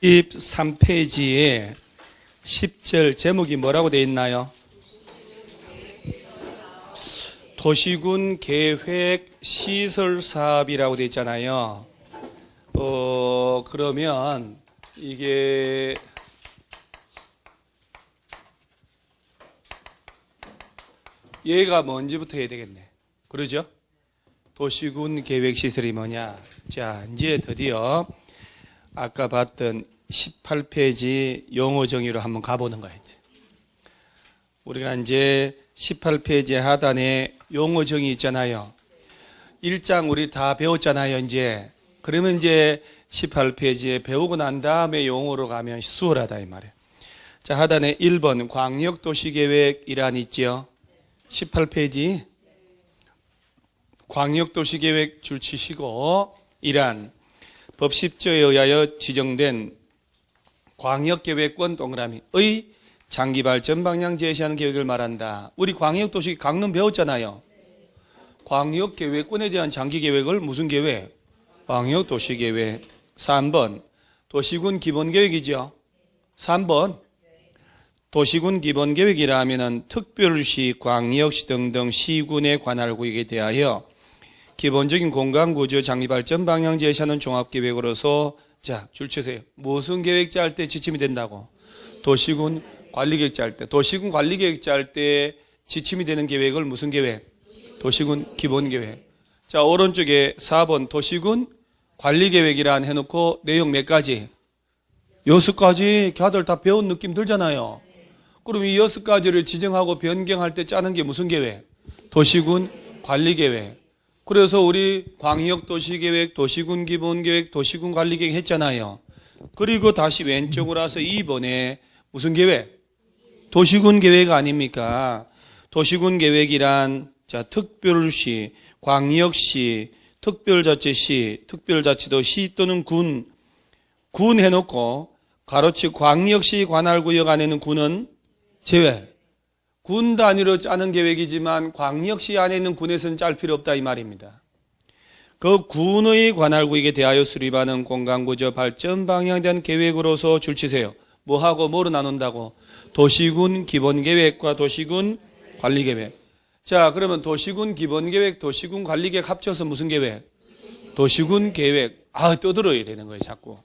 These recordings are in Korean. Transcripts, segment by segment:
13페이지에 10절 제목이 뭐라고 되어 있나요? 도시군 계획 시설 사업이라고 되어 있잖아요. 그러면 이게 얘가 뭔지부터 해야 되겠네. 그러죠? 도시군 계획 시설이 뭐냐? 자, 이제 드디어 아까 봤던 18페이지 용어 정의로 한번 가보는 거예요. 우리가 이제 18페이지 하단에 용어 정의 있잖아요. 1장 우리 다 배웠잖아요, 이제. 그러면 이제 18페이지에 배우고 난 다음에 용어로 가면 수월하다, 이 말이에요. 자, 하단에 1번 광역도시계획 일환 있죠? 18페이지. 광역도시계획 줄 치시고, 일환. 법 10조에 의하여 지정된 광역계획권 동그라미의 장기발전 방향 제시하는 계획을 말한다. 우리 광역도시 강론 배웠잖아요. 광역계획권에 대한 장기계획을 무슨 계획? 광역도시계획. 3번 도시군 기본계획이죠. 3번 도시군 기본계획이라 하면은 특별시, 광역시 등등 시군의 관할 구역에 대하여 기본적인 공간구조 장기발전 방향 제시하는 종합계획으로서 자, 줄 치세요. 무슨 계획 짤 때 지침이 된다고? 도시군 관리계획 짤 때. 도시군 관리계획 짤 때 지침이 되는 계획을 무슨 계획? 도시군 기본계획. 자, 오른쪽에 4번 도시군 관리계획이란 해놓고 내용 몇 가지? 6가지 다들 다 배운 느낌 들잖아요. 그럼 이 6가지를 지정하고 변경할 때 짜는 게 무슨 계획? 도시군 관리계획. 그래서 우리 광역도시계획, 도시군 기본계획, 도시군 관리계획 했잖아요. 그리고 다시 왼쪽으로 와서 2번에 무슨 계획? 도시군 계획 아닙니까? 도시군 계획이란 자, 특별시, 광역시, 특별자치시, 특별자치도시 또는 군 해놓고 가로치 광역시 관할구역 안에는 군은 제외. 군 단위로 짜는 계획이지만 광역시 안에 있는 군에서는 짤 필요 없다 이 말입니다. 그 군의 관할구역에 대하여 수립하는 공간구조 발전 방향에 대한 계획으로서 줄치세요. 뭐하고 뭐로 나눈다고? 도시군 기본계획과 도시군 관리계획. 자, 그러면 도시군 기본계획, 도시군 관리계획 합쳐서 무슨 계획? 도시군 계획. 떠들어야 되는 거예요, 자꾸.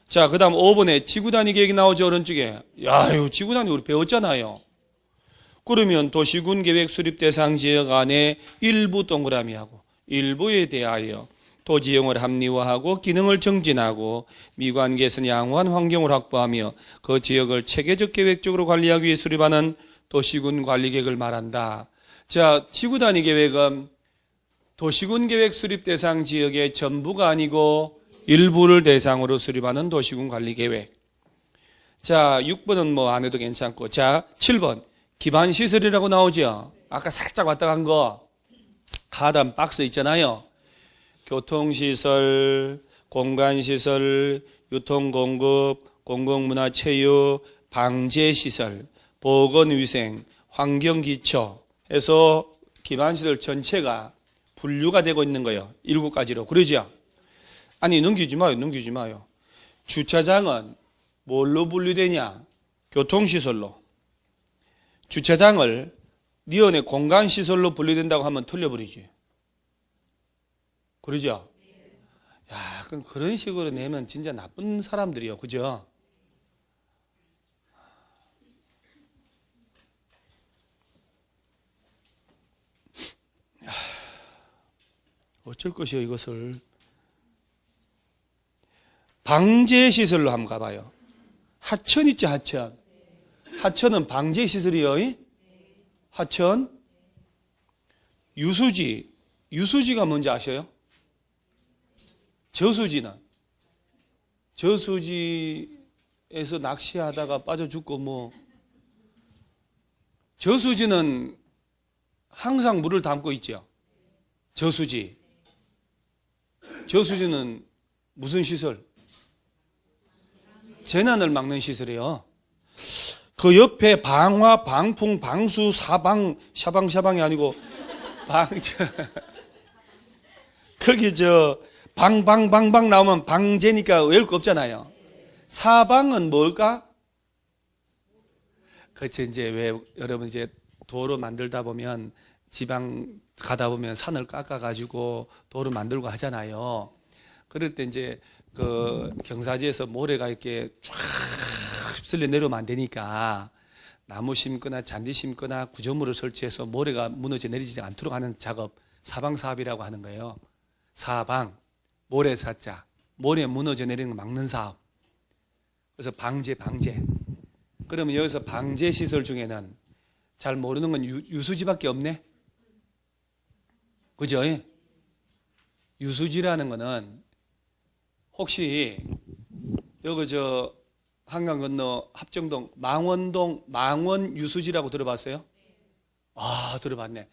자, 그 다음 5번에 지구단위 계획이 나오죠, 오른쪽에. 야, 이거 지구단위 우리 배웠잖아요. 그러면 도시군 계획 수립 대상 지역 안에 일부 동그라미하고 일부에 대하여 토지용을 합리화하고 기능을 정진하고 미관 개선 양호한 환경을 확보하며 그 지역을 체계적 계획적으로 관리하기 위해 수립하는 도시군 관리 계획을 말한다. 자, 지구단위 계획은 도시군 계획 수립 대상 지역의 전부가 아니고 일부를 대상으로 수립하는 도시군 관리 계획. 자, 6번은 뭐 안 해도 괜찮고. 자, 7번. 기반시설이라고 나오죠. 아까 살짝 왔다 간 거 하단 박스 있잖아요. 교통시설, 공간시설, 유통공급, 공공문화체육, 방제시설, 보건위생, 환경기초 해서 기반시설 전체가 분류가 되고 있는 거예요. 7가지로. 그러죠? 아니 넘기지 마요. 주차장은 뭘로 분류되냐? 교통시설로. 주차장을 니은의 공간시설로 분류된다고 하면 틀려버리지. 그러죠? 야, 그럼 그런 식으로 내면 진짜 나쁜 사람들이요. 그죠? 어쩔 것이요, 이것을. 방제시설로 한번 가봐요. 하천 있죠, 하천. 하천은 방제시설이요. 하천. 유수지가 뭔지 아셔요? 저수지에서 낚시하다가 빠져 죽고 저수지는 항상 물을 담고 있죠. 저수지는 무슨 시설? 재난을 막는 시설이에요. 그 옆에 방화, 방풍, 방수, 샤방이 아니고 거기 방방방방 나오면 방제니까 외울 거 없잖아요. 사방은 뭘까? 그렇지. 이제 왜 여러분 이제 도로 만들다 보면 지방 가다 보면 산을 깎아가지고 도로 만들고 하잖아요. 그럴 때 이제 그 경사지에서 모래가 이렇게 쫙 휩쓸려 내려오면 안 되니까 나무 심거나 잔디 심거나 구조물을 설치해서 모래가 무너져 내리지 않도록 하는 작업, 사방사업이라고 하는 거예요. 사방, 모래사자, 모래 무너져 내리는 거 막는 사업. 그래서 방제. 그러면 여기서 방제 시설 중에는 잘 모르는 건 유수지밖에 없네. 그죠? 유수지라는 거는 혹시 여기 저 한강 건너 합정동 망원동 망원 유수지라고 들어봤어요? 아, 들어봤네.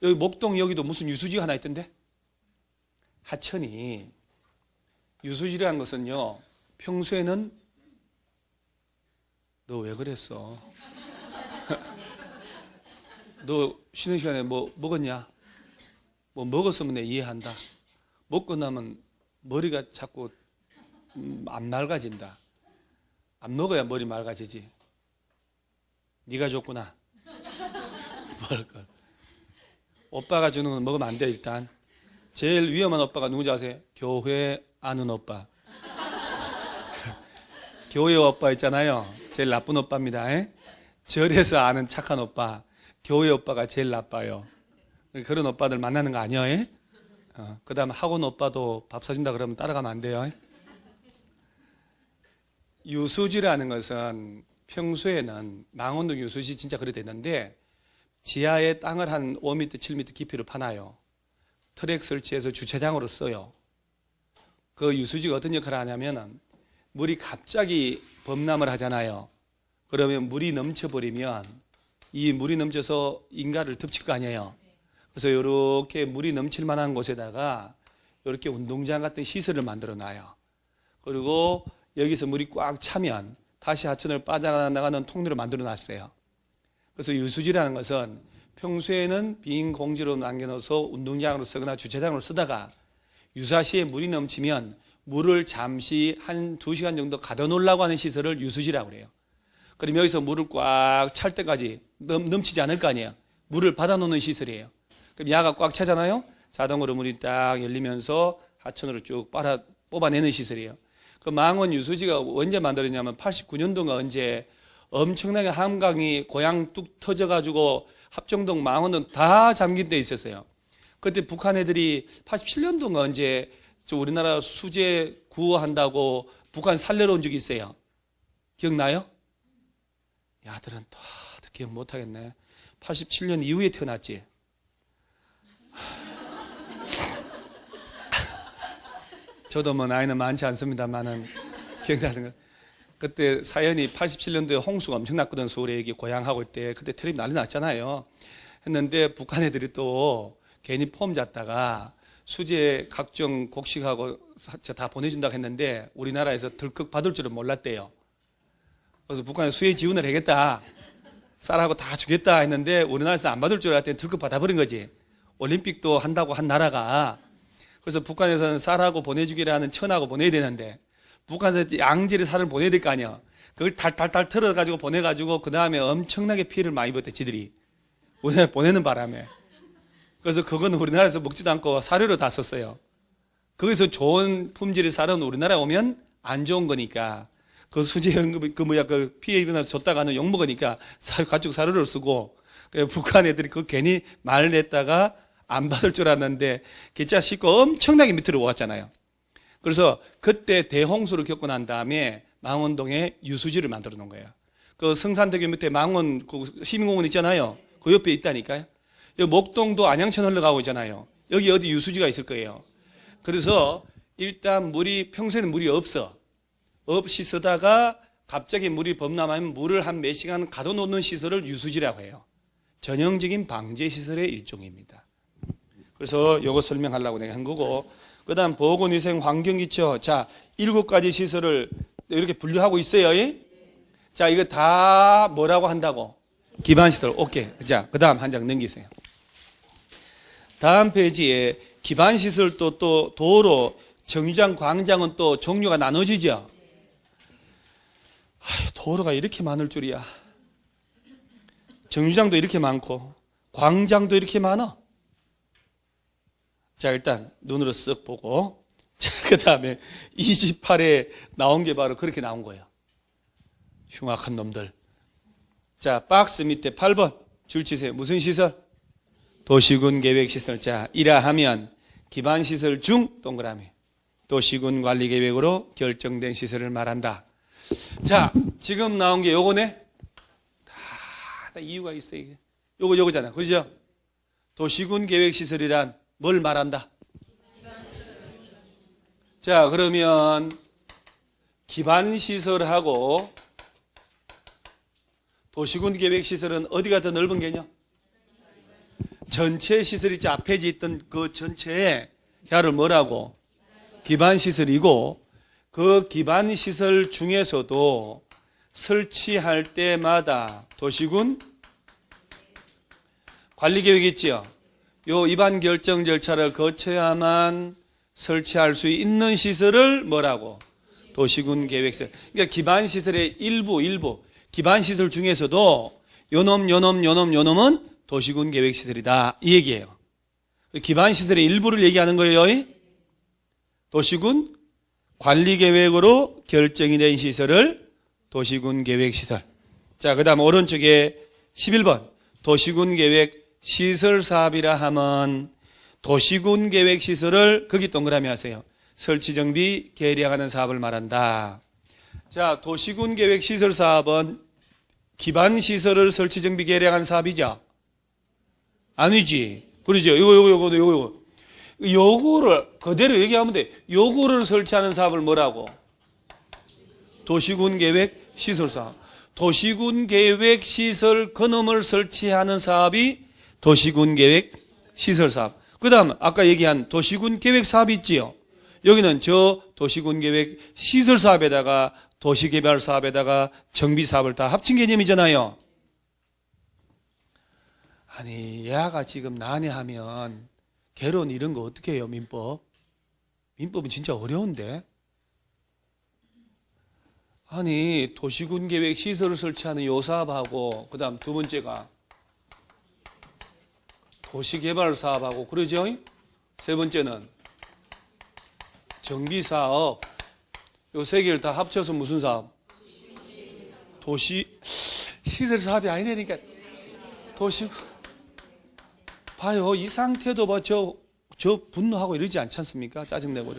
여기 목동 여기도 무슨 유수지가 하나 있던데? 하천이 유수지라는 것은요, 평소에는 너 왜 그랬어? 너 쉬는 시간에 뭐 먹었냐? 뭐 먹었으면 내 이해한다. 먹고 나면 머리가 자꾸 안 맑아진다. 안 먹어야 머리 맑아지지. 네가 줬구나. 먹을 걸. 오빠가 주는 건 먹으면 안 돼. 일단 제일 위험한 오빠가 누군지 아세요? 교회 아는 오빠. 교회 오빠 있잖아요. 제일 나쁜 오빠입니다. 절에서 아는 착한 오빠. 교회 오빠가 제일 나빠요. 그런 오빠들 만나는 거 아니에요? 그 다음에 학원 오빠도 밥 사준다 그러면 따라가면 안 돼요. 유수지라는 것은 평소에는 망원동 유수지 진짜 그래 되는데 지하에 땅을 한 5m, 7m 깊이로 파놔요. 트랙 설치해서 주차장으로 써요. 그 유수지가 어떤 역할을 하냐면 물이 갑자기 범람을 하잖아요. 그러면 물이 넘쳐버리면 이 물이 넘쳐서 인가를 덮칠 거 아니에요. 그래서 이렇게 물이 넘칠 만한 곳에다가 이렇게 운동장 같은 시설을 만들어 놔요. 그리고 여기서 물이 꽉 차면 다시 하천을 빠져나가는 통로를 만들어 놨어요. 그래서 유수지라는 것은 평소에는 빈 공지로 남겨놓아서 운동장으로 쓰거나 주차장으로 쓰다가 유사시에 물이 넘치면 물을 잠시 한 2시간 정도 가둬놓으려고 하는 시설을 유수지라고 그래요. 그럼 여기서 물을 꽉 찰 때까지 넘치지 않을 거 아니에요. 물을 받아놓는 시설이에요. 그럼 야가 꽉 차잖아요. 자동으로 물이 딱 열리면서 하천으로 쭉 뽑아내는 시설이에요. 그 망원 유수지가 언제 만들었냐면 89년도인가 언제 엄청나게 한강이 고양 뚝 터져가지고 합정동 망원동 다 잠긴 데 있었어요. 그때 북한 애들이 87년도인가 언제 우리나라 수재 구호한다고 북한 살려러 온 적이 있어요. 기억나요? 야들은 또 기억 못하겠네. 87년 이후에 태어났지. 저도 뭐 나이는 많지 않습니다만은 기억나는 거. 그때 사연이 87년도에 홍수가 엄청 났거든. 서울에 여기 고향하고 때 그때 텔레비 난리 났잖아요. 했는데 북한 애들이 또 괜히 폼 잡다가 수재 각종 곡식하고 다 보내준다고 했는데 우리나라에서 덜컥 받을 줄은 몰랐대요. 그래서 북한에 수해 지원을 하겠다. 쌀하고 다 주겠다 했는데 우리나라에서 안 받을 줄 알았더니 덜컥 받아버린 거지. 올림픽도 한다고 한 나라가. 그래서 북한에서는 쌀하고 보내주기라는 천하고 보내야 되는데 북한에서 양질의 쌀을 보내야 될 거 아니야. 그걸 달달달 털어가지고 보내가지고 그 다음에 엄청나게 피해를 많이 입었대 지들이. 우리나라에 보내는 바람에. 그래서 그건 우리나라에서 먹지도 않고 사료로 다 썼어요. 거기서 좋은 품질의 쌀은 우리나라에 오면 안 좋은 거니까 그 수재연금 그 피해 입은 줬다가는 욕 먹으니까 가축 사료를 쓰고 북한 애들이 그 괜히 말 냈다가 안 받을 줄 알았는데 기차 싣고 엄청나게 밑으로 왔잖아요. 그래서 그때 대홍수를 겪고 난 다음에 망원동에 유수지를 만들어 놓은 거예요. 그 성산대교 밑에 망원 그 시민공원 있잖아요. 그 옆에 있다니까요. 여기 목동도 안양천 흘러가고 있잖아요. 여기 어디 유수지가 있을 거예요. 그래서 일단 물이 평소에는 물이 없이 쓰다가 갑자기 물이 범람하면 물을 한 몇 시간 가둬놓는 시설을 유수지라고 해요. 전형적인 방제 시설의 일종입니다. 그래서 이거 설명하려고 내가 한 거고, 그 다음 보건위생 환경기초. 자, 7가지 시설을 이렇게 분류하고 있어요. 자, 이거 다 뭐라고 한다고? 기반시설. 오케이. 자, 그 다음 한 장 넘기세요. 다음 페이지에 기반시설도 또 도로, 정류장, 광장은 또 종류가 나눠지죠. 도로가 이렇게 많을 줄이야. 정류장도 이렇게 많고 광장도 이렇게 많아. 자, 일단 눈으로 쓱 보고, 자, 그 다음에 28에 나온 게 바로 그렇게 나온 거예요. 흉악한 놈들. 자, 박스 밑에 8번 줄 치세요. 무슨 시설? 도시군 계획 시설. 자, 이라하면 기반 시설 중 동그라미 도시군 관리 계획으로 결정된 시설을 말한다. 자, 지금 나온 게 요거네. 다 이유가 있어요. 이게. 요거잖아. 그죠? 도시군 계획 시설이란 뭘 말한다? 자, 그러면 기반 시설하고 도시군 계획 시설은 어디가 더 넓은 개념? 전체 시설이 앞에 있던 그 전체에 혀를 뭐라고? 기반 시설이고, 그 기반 시설 중에서도 설치할 때마다 도시군 관리 계획이 있지요. 요 입안 결정 절차를 거쳐야만 설치할 수 있는 시설을 뭐라고? 도시군 계획시설. 그러니까 기반 시설의 일부 기반 시설 중에서도 요놈은 도시군 계획시설이다, 이 얘기예요. 기반 시설의 일부를 얘기하는 거예요. 도시군 관리계획으로 결정이 된 시설을 도시군 계획시설. 자, 그 다음 오른쪽에 11번 도시군 계획 시설 사업이라 하면 도시군 계획 시설을 거기 동그라미 하세요. 설치 정비 계량하는 사업을 말한다. 자, 도시군 계획 시설 사업은 기반 시설을 설치 정비 계량하는 사업이죠? 아니지. 그러죠. 요거를 그대로 얘기하면 돼. 요거를 설치하는 사업을 뭐라고? 도시군 계획 시설 사업. 도시군 계획 시설 그놈을 설치하는 사업이 도시군 계획 시설 사업. 그 다음 아까 얘기한 도시군 계획 사업이 있지요. 여기는 저 도시군 계획 시설 사업에다가 도시개발 사업에다가 정비 사업을 다 합친 개념이잖아요. 아니, 얘가 지금 난해하면 개론 이런 거 어떻게 해요? 민법은 진짜 어려운데. 아니, 도시군 계획 시설을 설치하는 요 사업하고 그 다음 두 번째가 도시개발 사업하고 그러죠? 세 번째는 정비 사업. 요 세 개를 다 합쳐서 무슨 사업? 도시 시설 사업이 아니라니까. 도시군. 봐요, 이 상태도 봐, 저 분노하고 이러지 않지 않습니까? 짜증내고.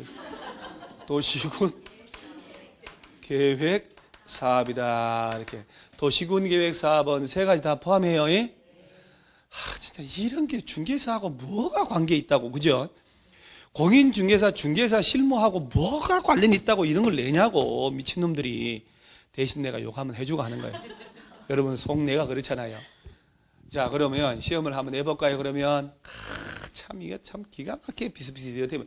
도시군 계획 사업이다. 이렇게. 도시군 계획 사업은 세 가지 다 포함해요. 진짜 이런 게 중개사하고 뭐가 관계 있다고, 그죠? 공인중개사, 중개사 실무하고 뭐가 관련 있다고 이런 걸 내냐고, 미친놈들이. 대신 내가 욕 한번 해주고 하는 거예요. 여러분, 속내가 그렇잖아요. 자, 그러면 시험을 한번 해볼까요? 그러면 참 이게 참 기가 막히게 비슷비슷해요.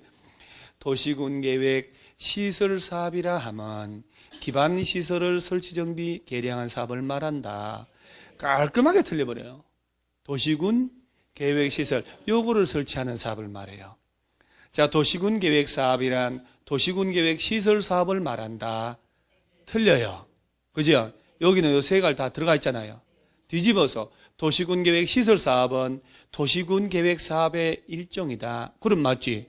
도시군 계획 시설 사업이라 하면 기반 시설을 설치 정비 계량한 사업을 말한다. 깔끔하게 틀려버려요. 도시군 계획 시설 요거를 설치하는 사업을 말해요. 자, 도시군 계획 사업이란 도시군 계획 시설 사업을 말한다. 틀려요. 그죠? 여기는 요 세 가지 다 들어가 있잖아요. 뒤집어서 도시군 계획 시설 사업은 도시군 계획 사업의 일종이다. 그럼 맞지?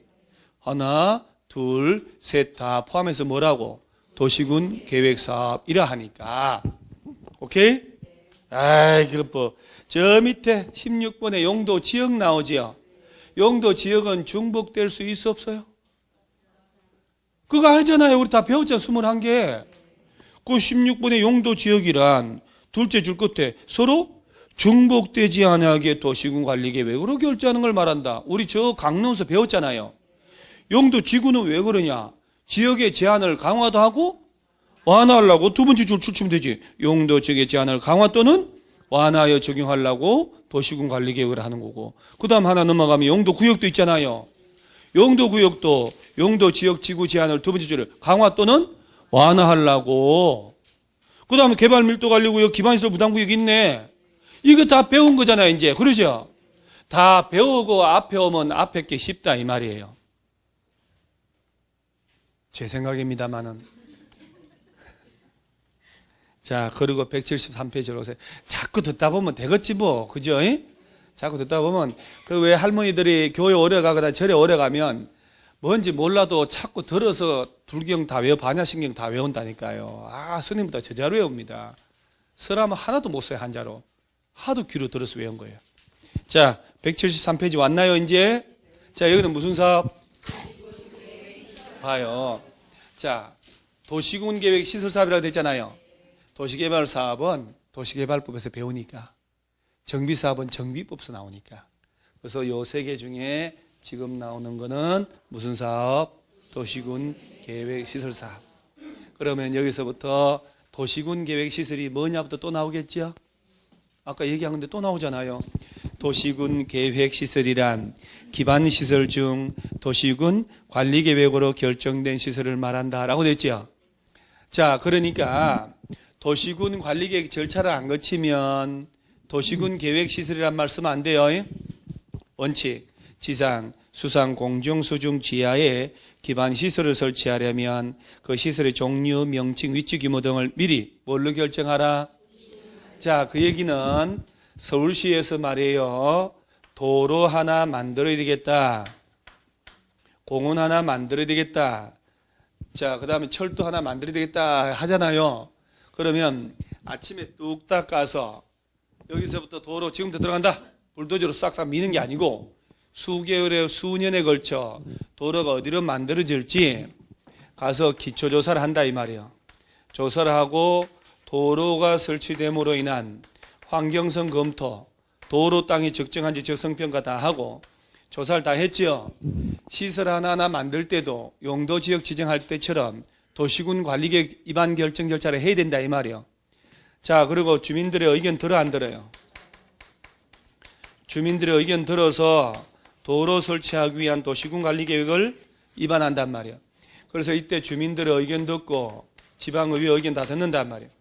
하나, 둘, 셋 다 포함해서 뭐라고? 도시군 계획 사업이라 하니까. 오케이? 아이, 그것 뭐. 저 밑에 16번에 용도 지역 나오지요? 용도 지역은 중복될 수 있어 없어요? 그거 알잖아요. 우리 다 배웠잖아. 21개. 그 16번의 용도 지역이란 둘째 줄 끝에 서로 중복되지 않게 도시군 관리 계획으로 결정하는 걸 말한다. 우리 저 강론서 배웠잖아요. 용도 지구는 왜 그러냐? 지역의 제한을 강화도 하고 완화하려고 두 번째 줄 추치면 되지. 용도 지역의 제한을 강화 또는 완화하여 적용하려고 도시군 관리 계획을 하는 거고. 그 다음 하나 넘어가면 용도 구역도 있잖아요. 용도 구역도 용도 지역 지구 제한을 두 번째 줄에 강화 또는 완화하려고. 그 다음에 개발 밀도 관리 구역 기반시설 부담 구역 있네. 이거 다 배운 거잖아요, 이제. 그러죠? 다 배우고 앞에 오면 앞에 게 쉽다 이 말이에요. 제 생각입니다만은. 자, 그리고 173페이지로 오세요. 자꾸 듣다 보면 되겠지 뭐. 그죠? 자꾸 듣다 보면 그 왜 할머니들이 교회 오래 가거나 절에 오래 가면 뭔지 몰라도 자꾸 들어서 불경 다 외워, 반야신경 다 외운다니까요. 아, 스님보다 저 잘 외웁니다. 설하면 하나도 못 써요, 한자로. 하도 귀로 들어서 외운 거예요. 자, 173페이지 왔나요, 이제? 자, 여기는 무슨 사업? 봐요. 자, 도시군계획 시설사업이라고 됐잖아요. 도시개발사업은 도시개발법에서 배우니까, 정비사업은 정비법에서 나오니까. 그래서 요 세 개 중에 지금 나오는 거는 무슨 사업? 도시군계획시설사업. 그러면 여기서부터 도시군계획시설이 뭐냐부터 또 나오겠죠? 아까 얘기한 건데 또 나오잖아요. 도시군계획시설이란 기반시설 중 도시군 관리계획으로 결정된 시설을 말한다라고 됐죠. 자, 그러니까 도시군 관리계획 절차를 안 거치면 도시군계획시설이란 말 쓰면 안 돼요. 원칙, 지상, 수상, 공중, 수중, 지하에 기반시설을 설치하려면 그 시설의 종류, 명칭, 위치, 규모 등을 미리 뭘로 결정하라? 자, 그 얘기는 서울시에서 말이에요. 도로 하나 만들어야 되겠다. 공원 하나 만들어야 되겠다. 자, 그 다음에 철도 하나 만들어야 되겠다 하잖아요. 그러면 아침에 뚝딱 가서 여기서부터 도로 지금부터 들어간다. 불도저로 싹싹 미는 게 아니고 수개월에 수년에 걸쳐 도로가 어디로 만들어질지 가서 기초조사를 한다 이 말이에요. 조사를 하고 도로가 설치됨으로 인한 환경성 검토, 도로 땅이 적정한지 적성평가 다 하고 조사를 다 했죠. 시설 하나하나 만들 때도 용도지역 지정할 때처럼 도시군 관리계획 위반 결정 절차를 해야 된다 이 말이에요. 자, 그리고 주민들의 의견 들어 안 들어요? 주민들의 의견 들어서 도로 설치하기 위한 도시군 관리계획을 위반한단 말이에요. 그래서 이때 주민들의 의견 듣고 지방의회 의견 다 듣는단 말이에요.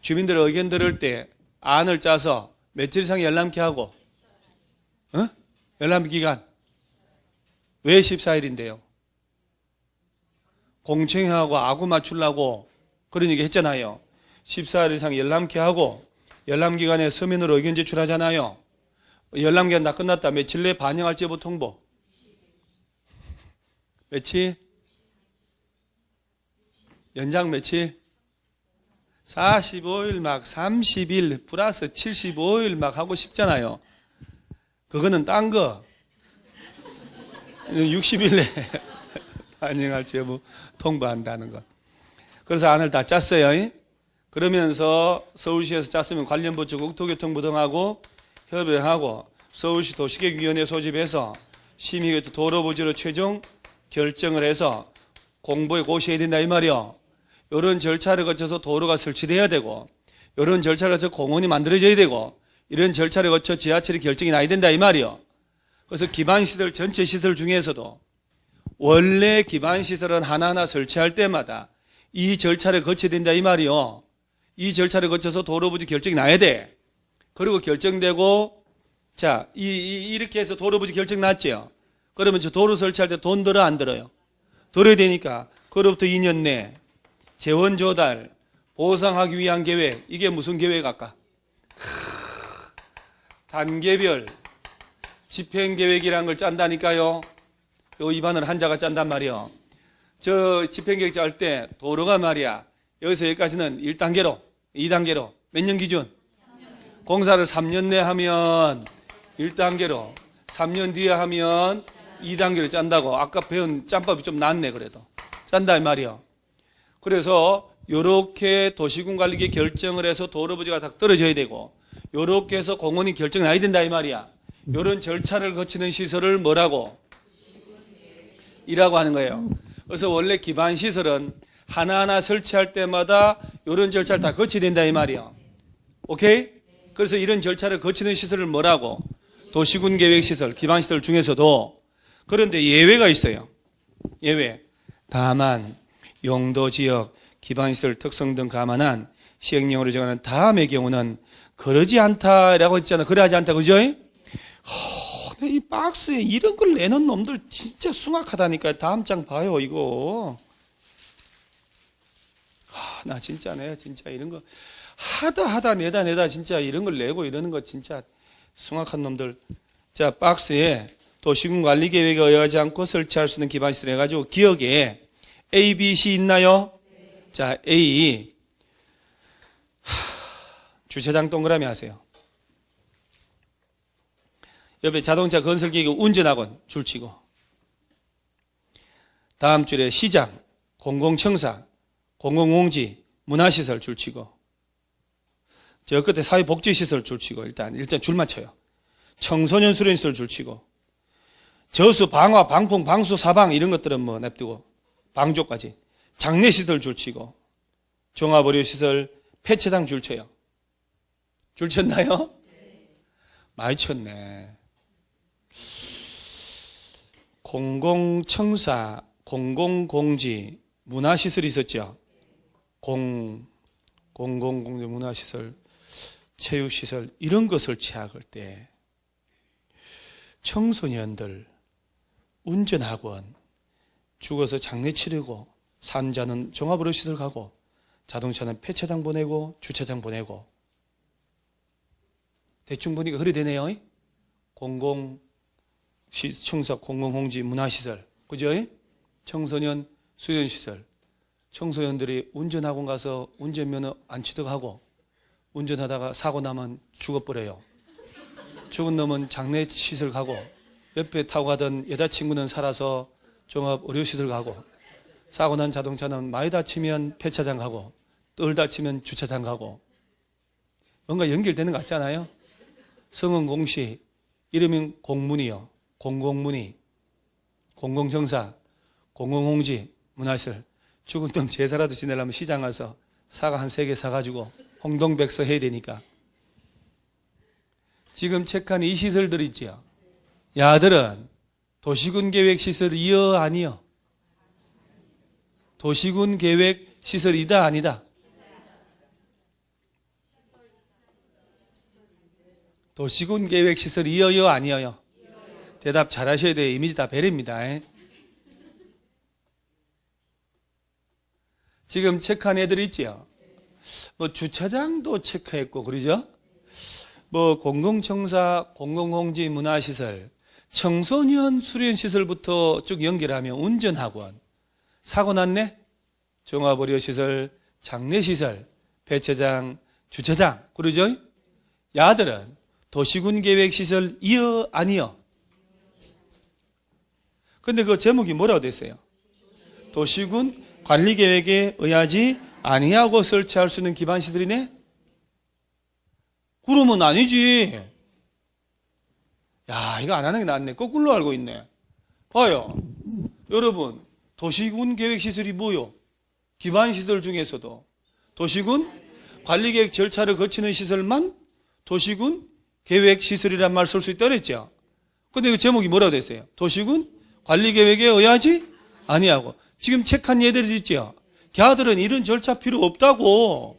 주민들의 의견 들을 때 안을 짜서 며칠 이상 열람케 하고, 열람 기간. 왜 14일인데요? 공청회하고 아구 맞추려고 그런 얘기 했잖아요. 14일 이상 열람케 하고, 열람 기간에 서면으로 의견 제출하잖아요. 열람 기간 다 끝났다. 며칠 내에 반영할지 여부 통보. 며칠? 연장 며칠? 45일 막 30일 플러스 75일 막 하고 싶잖아요. 그거는 딴 거. 60일 내에 반영할지 여부 통보한다는 것. 그래서 안을 다 짰어요. 그러면서 서울시에서 짰으면 관련 부처 국토교통부 등하고 협의를 하고 서울시 도시계획위원회 소집해서 심의회 도로부지로 최종 결정을 해서 공보에 고시해야 된다 이 말이요. 이런 절차를 거쳐서 도로가 설치돼야 되고 이런 절차를 거쳐 공원이 만들어져야 되고 이런 절차를 거쳐 지하철이 결정이 나야 된다 이 말이요. 그래서 기반시설 전체 시설 중에서도 원래 기반시설은 하나하나 설치할 때마다 이 절차를 거쳐야 된다 이 말이요. 이 절차를 거쳐서 도로부지 결정이 나야 돼. 그리고 결정되고 자 이렇게 해서 도로부지 결정 났죠. 그러면 저 도로 설치할 때 돈 들어 안 들어요? 들어야 되니까 그로부터 2년 내 재원 조달 보상하기 위한 계획. 이게 무슨 계획 아까? 단계별 집행계획이라는 걸 짠다니까요. 요 위반을 한자가 짠단 말이요. 저 집행계획 짤 때 도로가 말이야. 여기서 여기까지는 1단계로 2단계로 몇 년 기준? 공사를 3년 내에 하면 1단계로 3년 뒤에 하면 2단계로 짠다고. 아까 배운 짬밥이 좀 낫네 그래도. 짠다 이 말이요. 그래서 요렇게 도시군관리계 결정을 해서 도로부지가 다 떨어져야 되고 요렇게 해서 공원이 결정이 나야 된다 이 말이야. 요런 절차를 거치는 시설을 뭐라고? 이라고 하는 거예요. 그래서 원래 기반시설은 하나하나 설치할 때마다 요런 절차를 다 거쳐야 된다 이 말이야. 오케이? 그래서 이런 절차를 거치는 시설을 뭐라고? 도시군계획시설, 기반시설 중에서도. 그런데 예외가 있어요. 예외. 다만 용도지역, 기반시설 특성 등 감안한 시행령으로 정하는 다음의 경우는 그러지 않다라고 했잖아. 그러하지 않다. 그죠? 이 박스에 이런 걸 내는 놈들 진짜 숭악하다니까. 다음 장 봐요 이거. 나 진짜 이런 거 하다 내다 진짜 이런 걸 내고 이러는 거 진짜 숭악한 놈들. 자, 박스에 도시군 관리 계획에 의하지 않고 설치할 수 있는 기반 시설 해가지고 기억에 A, B, C 있나요? 자, A. 주차장 동그라미 하세요. 옆에 자동차 건설기계 운전학원 줄치고. 다음 줄에 시장, 공공청사, 공공공지, 문화시설 줄치고. 저 끝에 사회복지시설 줄치고. 일단 줄만 쳐요. 청소년 수련시설 줄치고. 저수, 방화, 방풍, 방수, 사방 이런 것들은 뭐 냅두고. 방조까지. 장례시설 줄치고. 종합의료시설, 폐체장 줄쳐요. 줄쳤나요? 많이 쳤네. 공공청사, 공공공지, 문화시설이 있었죠. 공공공지, 문화시설, 체육시설 이런 거 설치할 때 청소년들 운전학원 죽어서 장례 치르고 산자는 종합의료시설 가고 자동차는 폐차장 보내고 주차장 보내고 대충 보니까 그리 되네요. 공공청사, 공공공지, 문화시설 그죠? 청소년 수련시설 청소년들이 운전학원 가서 운전면허 안 취득하고 운전하다가 사고 나면 죽어버려요. 죽은 놈은 장례시설 가고 옆에 타고 가던 여자친구는 살아서 종합의료시설 가고 사고 난 자동차는 많이 다치면 폐차장 가고 덜 다치면 주차장 가고 뭔가 연결되는 것 같지 않아요? 성은 공시, 이름은 공문이요. 공공문의, 공공정사, 공공공지, 문화시설. 죽은 놈 제사라도 지내려면 시장 가서 사과 한 3개 사가지고 홍동백서 해야 되니까. 지금 체크한 이 시설들 있지요. 야들은 도시군 계획 시설이요 아니요? 도시군 계획 시설이다 아니다? 도시군 계획 시설이요 아니요? 대답 잘 하셔야 돼요. 이미지 다 배려입니다. 지금 체크한 애들 있지요. 뭐 주차장도 체크했고 그러죠. 뭐 공공청사, 공공공지, 문화시설, 청소년 수련시설부터 쭉 연결하면 운전학원, 사고 났네? 종합의료시설, 장례시설, 폐차장, 주차장 그러죠. 야들은 도시군 계획시설 이어 아니요? 근데 그 제목이 뭐라고 됐어요? 도시군 관리계획에 의하지 아니하고 설치할 수 있는 기반시설이네? 그러면 아니지. 야, 이거 안 하는 게 낫네. 거꾸로 알고 있네. 봐요. 여러분, 도시군 계획시설이 뭐요? 기반시설 중에서도 도시군 관리계획 절차를 거치는 시설만 도시군 계획시설이란 말 쓸 수 있다 그랬죠? 근데 그 제목이 뭐라고 됐어요? 도시군 관리계획에 의하지 아니하고. 지금 체크한 얘들이 있죠? 걔들은 이런 절차 필요 없다고.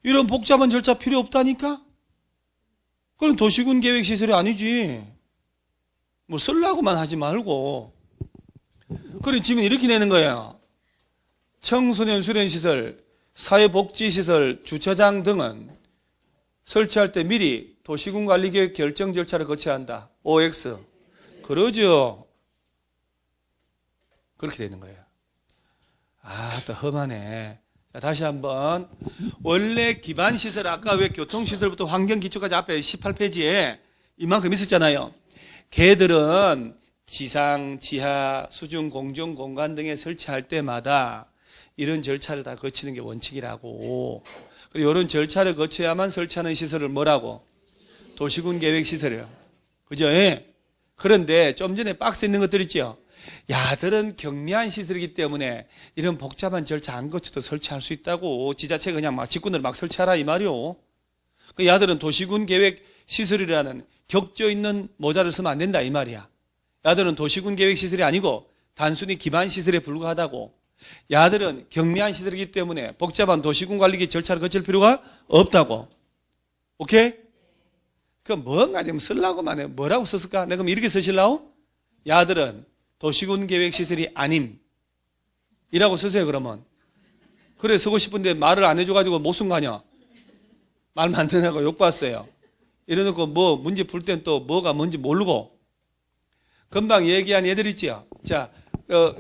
이런 복잡한 절차 필요 없다니까? 그럼 도시군 계획시설이 아니지. 뭐 쓰려고만 하지 말고. 그래 지금 이렇게 내는 거예요. 청소년 수련시설, 사회복지시설, 주차장 등은 설치할 때 미리 도시군 관리계획 결정 절차를 거쳐야 한다. OX. 그러죠. 그렇게 되는 거예요. 아, 또 험하네. 자, 다시 한번. 원래 기반시설, 아까 왜 교통시설부터 환경기초까지 앞에 18페이지에 이만큼 있었잖아요. 걔들은 지상, 지하, 수중, 공중, 공간 등에 설치할 때마다 이런 절차를 다 거치는 게 원칙이라고. 그리고 이런 절차를 거쳐야만 설치하는 시설을 뭐라고? 도시군 계획시설이에요. 그죠? 예. 그런데 좀 전에 박스에 있는 것들 있죠? 야들은 경미한 시설이기 때문에 이런 복잡한 절차 안 거쳐도 설치할 수 있다고. 지자체가 그냥 막 직군으로 막 설치하라 이 말이요. 그 야들은 도시군 계획 시설이라는 격조 있는 모자를 쓰면 안 된다 이 말이야. 야들은 도시군 계획 시설이 아니고 단순히 기반 시설에 불과하다고. 야들은 경미한 시설이기 때문에 복잡한 도시군 관리기 절차를 거칠 필요가 없다고. 오케이? 그럼 뭔가 좀 쓰려고만 해. 뭐라고 썼을까? 내가 그럼 이렇게 쓰실라고? 야들은 도시군 계획 시설이 아님. 이라고 쓰세요, 그러면. 그래 서고 싶은데 말을 안 해줘가지고 못 쓴 거 아니야. 말 만드느라고 욕봤어요. 이래놓고 뭐 문제 풀 땐 또 뭐가 뭔지 모르고. 금방 얘기한 애들 있지요. 자,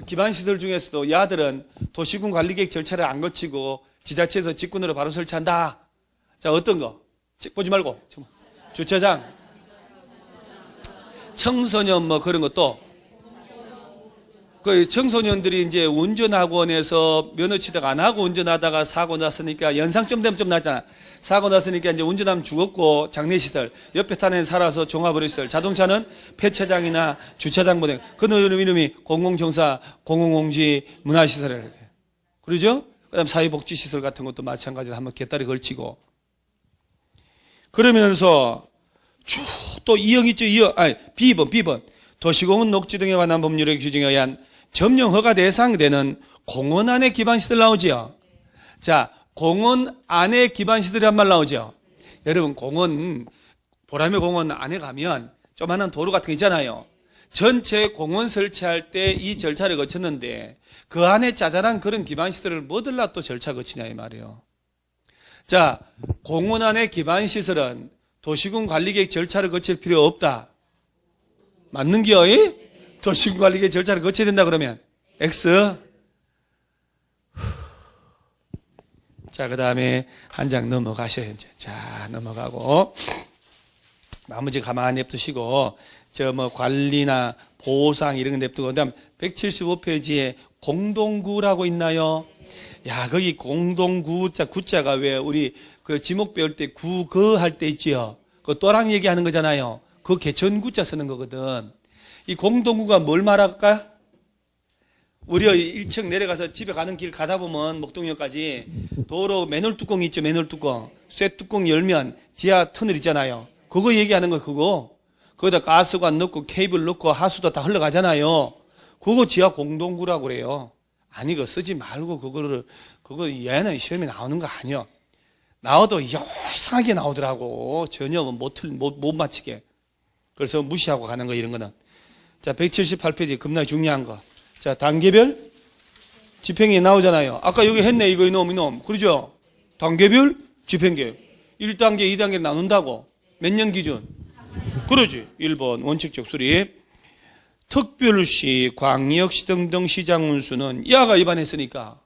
기반시설 중에서도 야들은 도시군 관리계획 절차를 안 거치고 지자체에서 직군으로 바로 설치한다. 자, 어떤 거? 보지 말고. 주차장, 청소년 뭐 그런 것도. 그 청소년들이 이제 운전학원에서 면허 취득 안 하고 운전하다가 사고 났으니까 연상 좀 되면 좀 났잖아. 사고 났으니까 이제 운전하면 죽었고 장례시설, 옆에 타는 살아서 종합을 했어요. 자동차는 폐차장이나 주차장 보내. 그 이름이 공공정사, 공공공지, 문화시설. 그러죠? 그 다음 사회복지시설 같은 것도 마찬가지로 한번 곁다리 걸치고. 그러면서 쭉 또 이형 있죠, 이형. 아니, B번. 도시공원 녹지 등에 관한 법률의 규정에 의한 점용 허가 대상이 되는 공원 안에 기반시설 나오죠. 자, 공원 안에 기반시설이란 말 나오죠. 여러분, 공원, 보라매 공원 안에 가면 조그마한 도로 같은 거 있잖아요. 전체 공원 설치할 때 이 절차를 거쳤는데 그 안에 짜잘한 그런 기반시설을 뭐들라 또 절차 거치냐 이 말이에요. 자, 공원 안에 기반시설은 도시군 관리계획 절차를 거칠 필요 없다. 맞는겨? 도시군 관리계획 절차를 거쳐야 된다 그러면 X. 자, 그 다음에 한 장 넘어가셔요. 이제. 자, 넘어가고 나머지 가만히 냅두시고 저 뭐 관리나 보상 이런 거 냅두고 그다음 175페이지에 공동구라고 있나요? 야, 거기 공동구 구자가 왜 우리 그 지목 배울 때 구거 할 때 있지요. 그 또랑 얘기하는 거잖아요. 그 개천구자 쓰는 거거든. 이 공동구가 뭘 말할까? 우리 1층 내려가서 집에 가는 길 가다 보면 목동역까지 도로 맨홀 뚜껑 있죠, 맨홀 뚜껑. 쇠 뚜껑 열면 지하 터널 있잖아요. 그거 얘기하는 거 그거. 거기다 가스관 넣고 케이블 넣고 하수도 다 흘러가잖아요. 그거 지하 공동구라고 그래요. 아니, 그거 쓰지 말고 그거 얘는 시험에 나오는 거 아니야. 나와도 이상하게 나오더라고. 전혀 못 맞히게. 그래서 무시하고 가는 거, 이런 거는. 자, 178페이지 겁나 중요한 거. 자, 단계별 집행이 나오잖아요. 아까 여기 했네, 이놈. 그러죠? 단계별 집행계획. 1단계, 2단계 나눈다고. 몇 년 기준? 그러지. 1번 원칙적 수립. 특별시, 광역시 등등 시장 운수는 야가 위반했으니까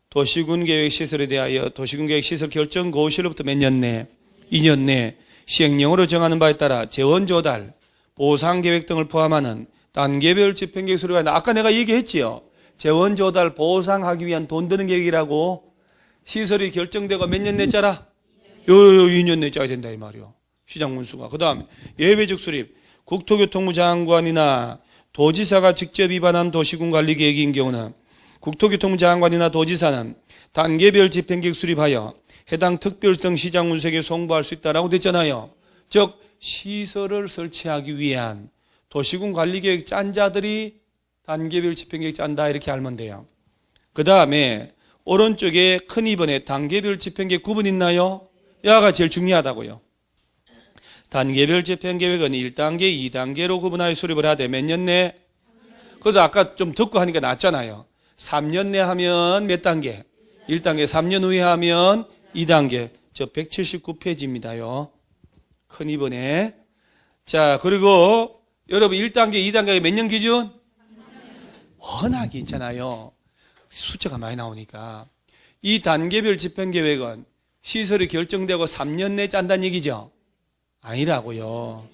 도시군 계획 시설에 대하여 도시군 계획 시설 결정 고시로부터 몇 년 내, 2년 내 시행령으로 정하는 바에 따라 재원 조달, 보상 계획 등을 포함하는 단계별 집행계획 수립이 아까 내가 얘기했지요. 재원 조달 보상하기 위한 돈 드는 계획이라고. 시설이 결정되고 몇 년 내 짜라? 2년 내 짜야 된다 이 말이요. 시장 운수가. 그다음 예외적 수립. 국토교통부 장관이나 도지사가 직접 위반한 도시군 관리 계획인 경우는 국토교통부 장관이나 도지사는 단계별 집행계획 수립하여 해당 특별 등 시장 운수에게 송부할 수 있다라고 됐잖아요. 즉 시설을 설치하기 위한 도시군 관리계획 짠 자들이 단계별 집행계획 짠다 이렇게 알면 돼요. 그 다음에 오른쪽에 큰 2번에 단계별 집행계획 구분 있나요? 야가 제일 중요하다고요. 단계별 집행계획은 1단계, 2단계로 구분하여 수립을 하되 몇 년 내? 그래도 아까 좀 듣고 하니까 낫잖아요. 3년 내 하면 몇 단계? 1단계, 3년 후에 하면 2단계. 저 179페이지입니다요. 큰 2번에. 자, 그리고 여러분 1단계, 2단계 몇 년 기준? 워낙 있잖아요. 숫자가 많이 나오니까. 이 단계별 집행계획은 시설이 결정되고 3년 내에 짠다는 얘기죠? 아니라고요.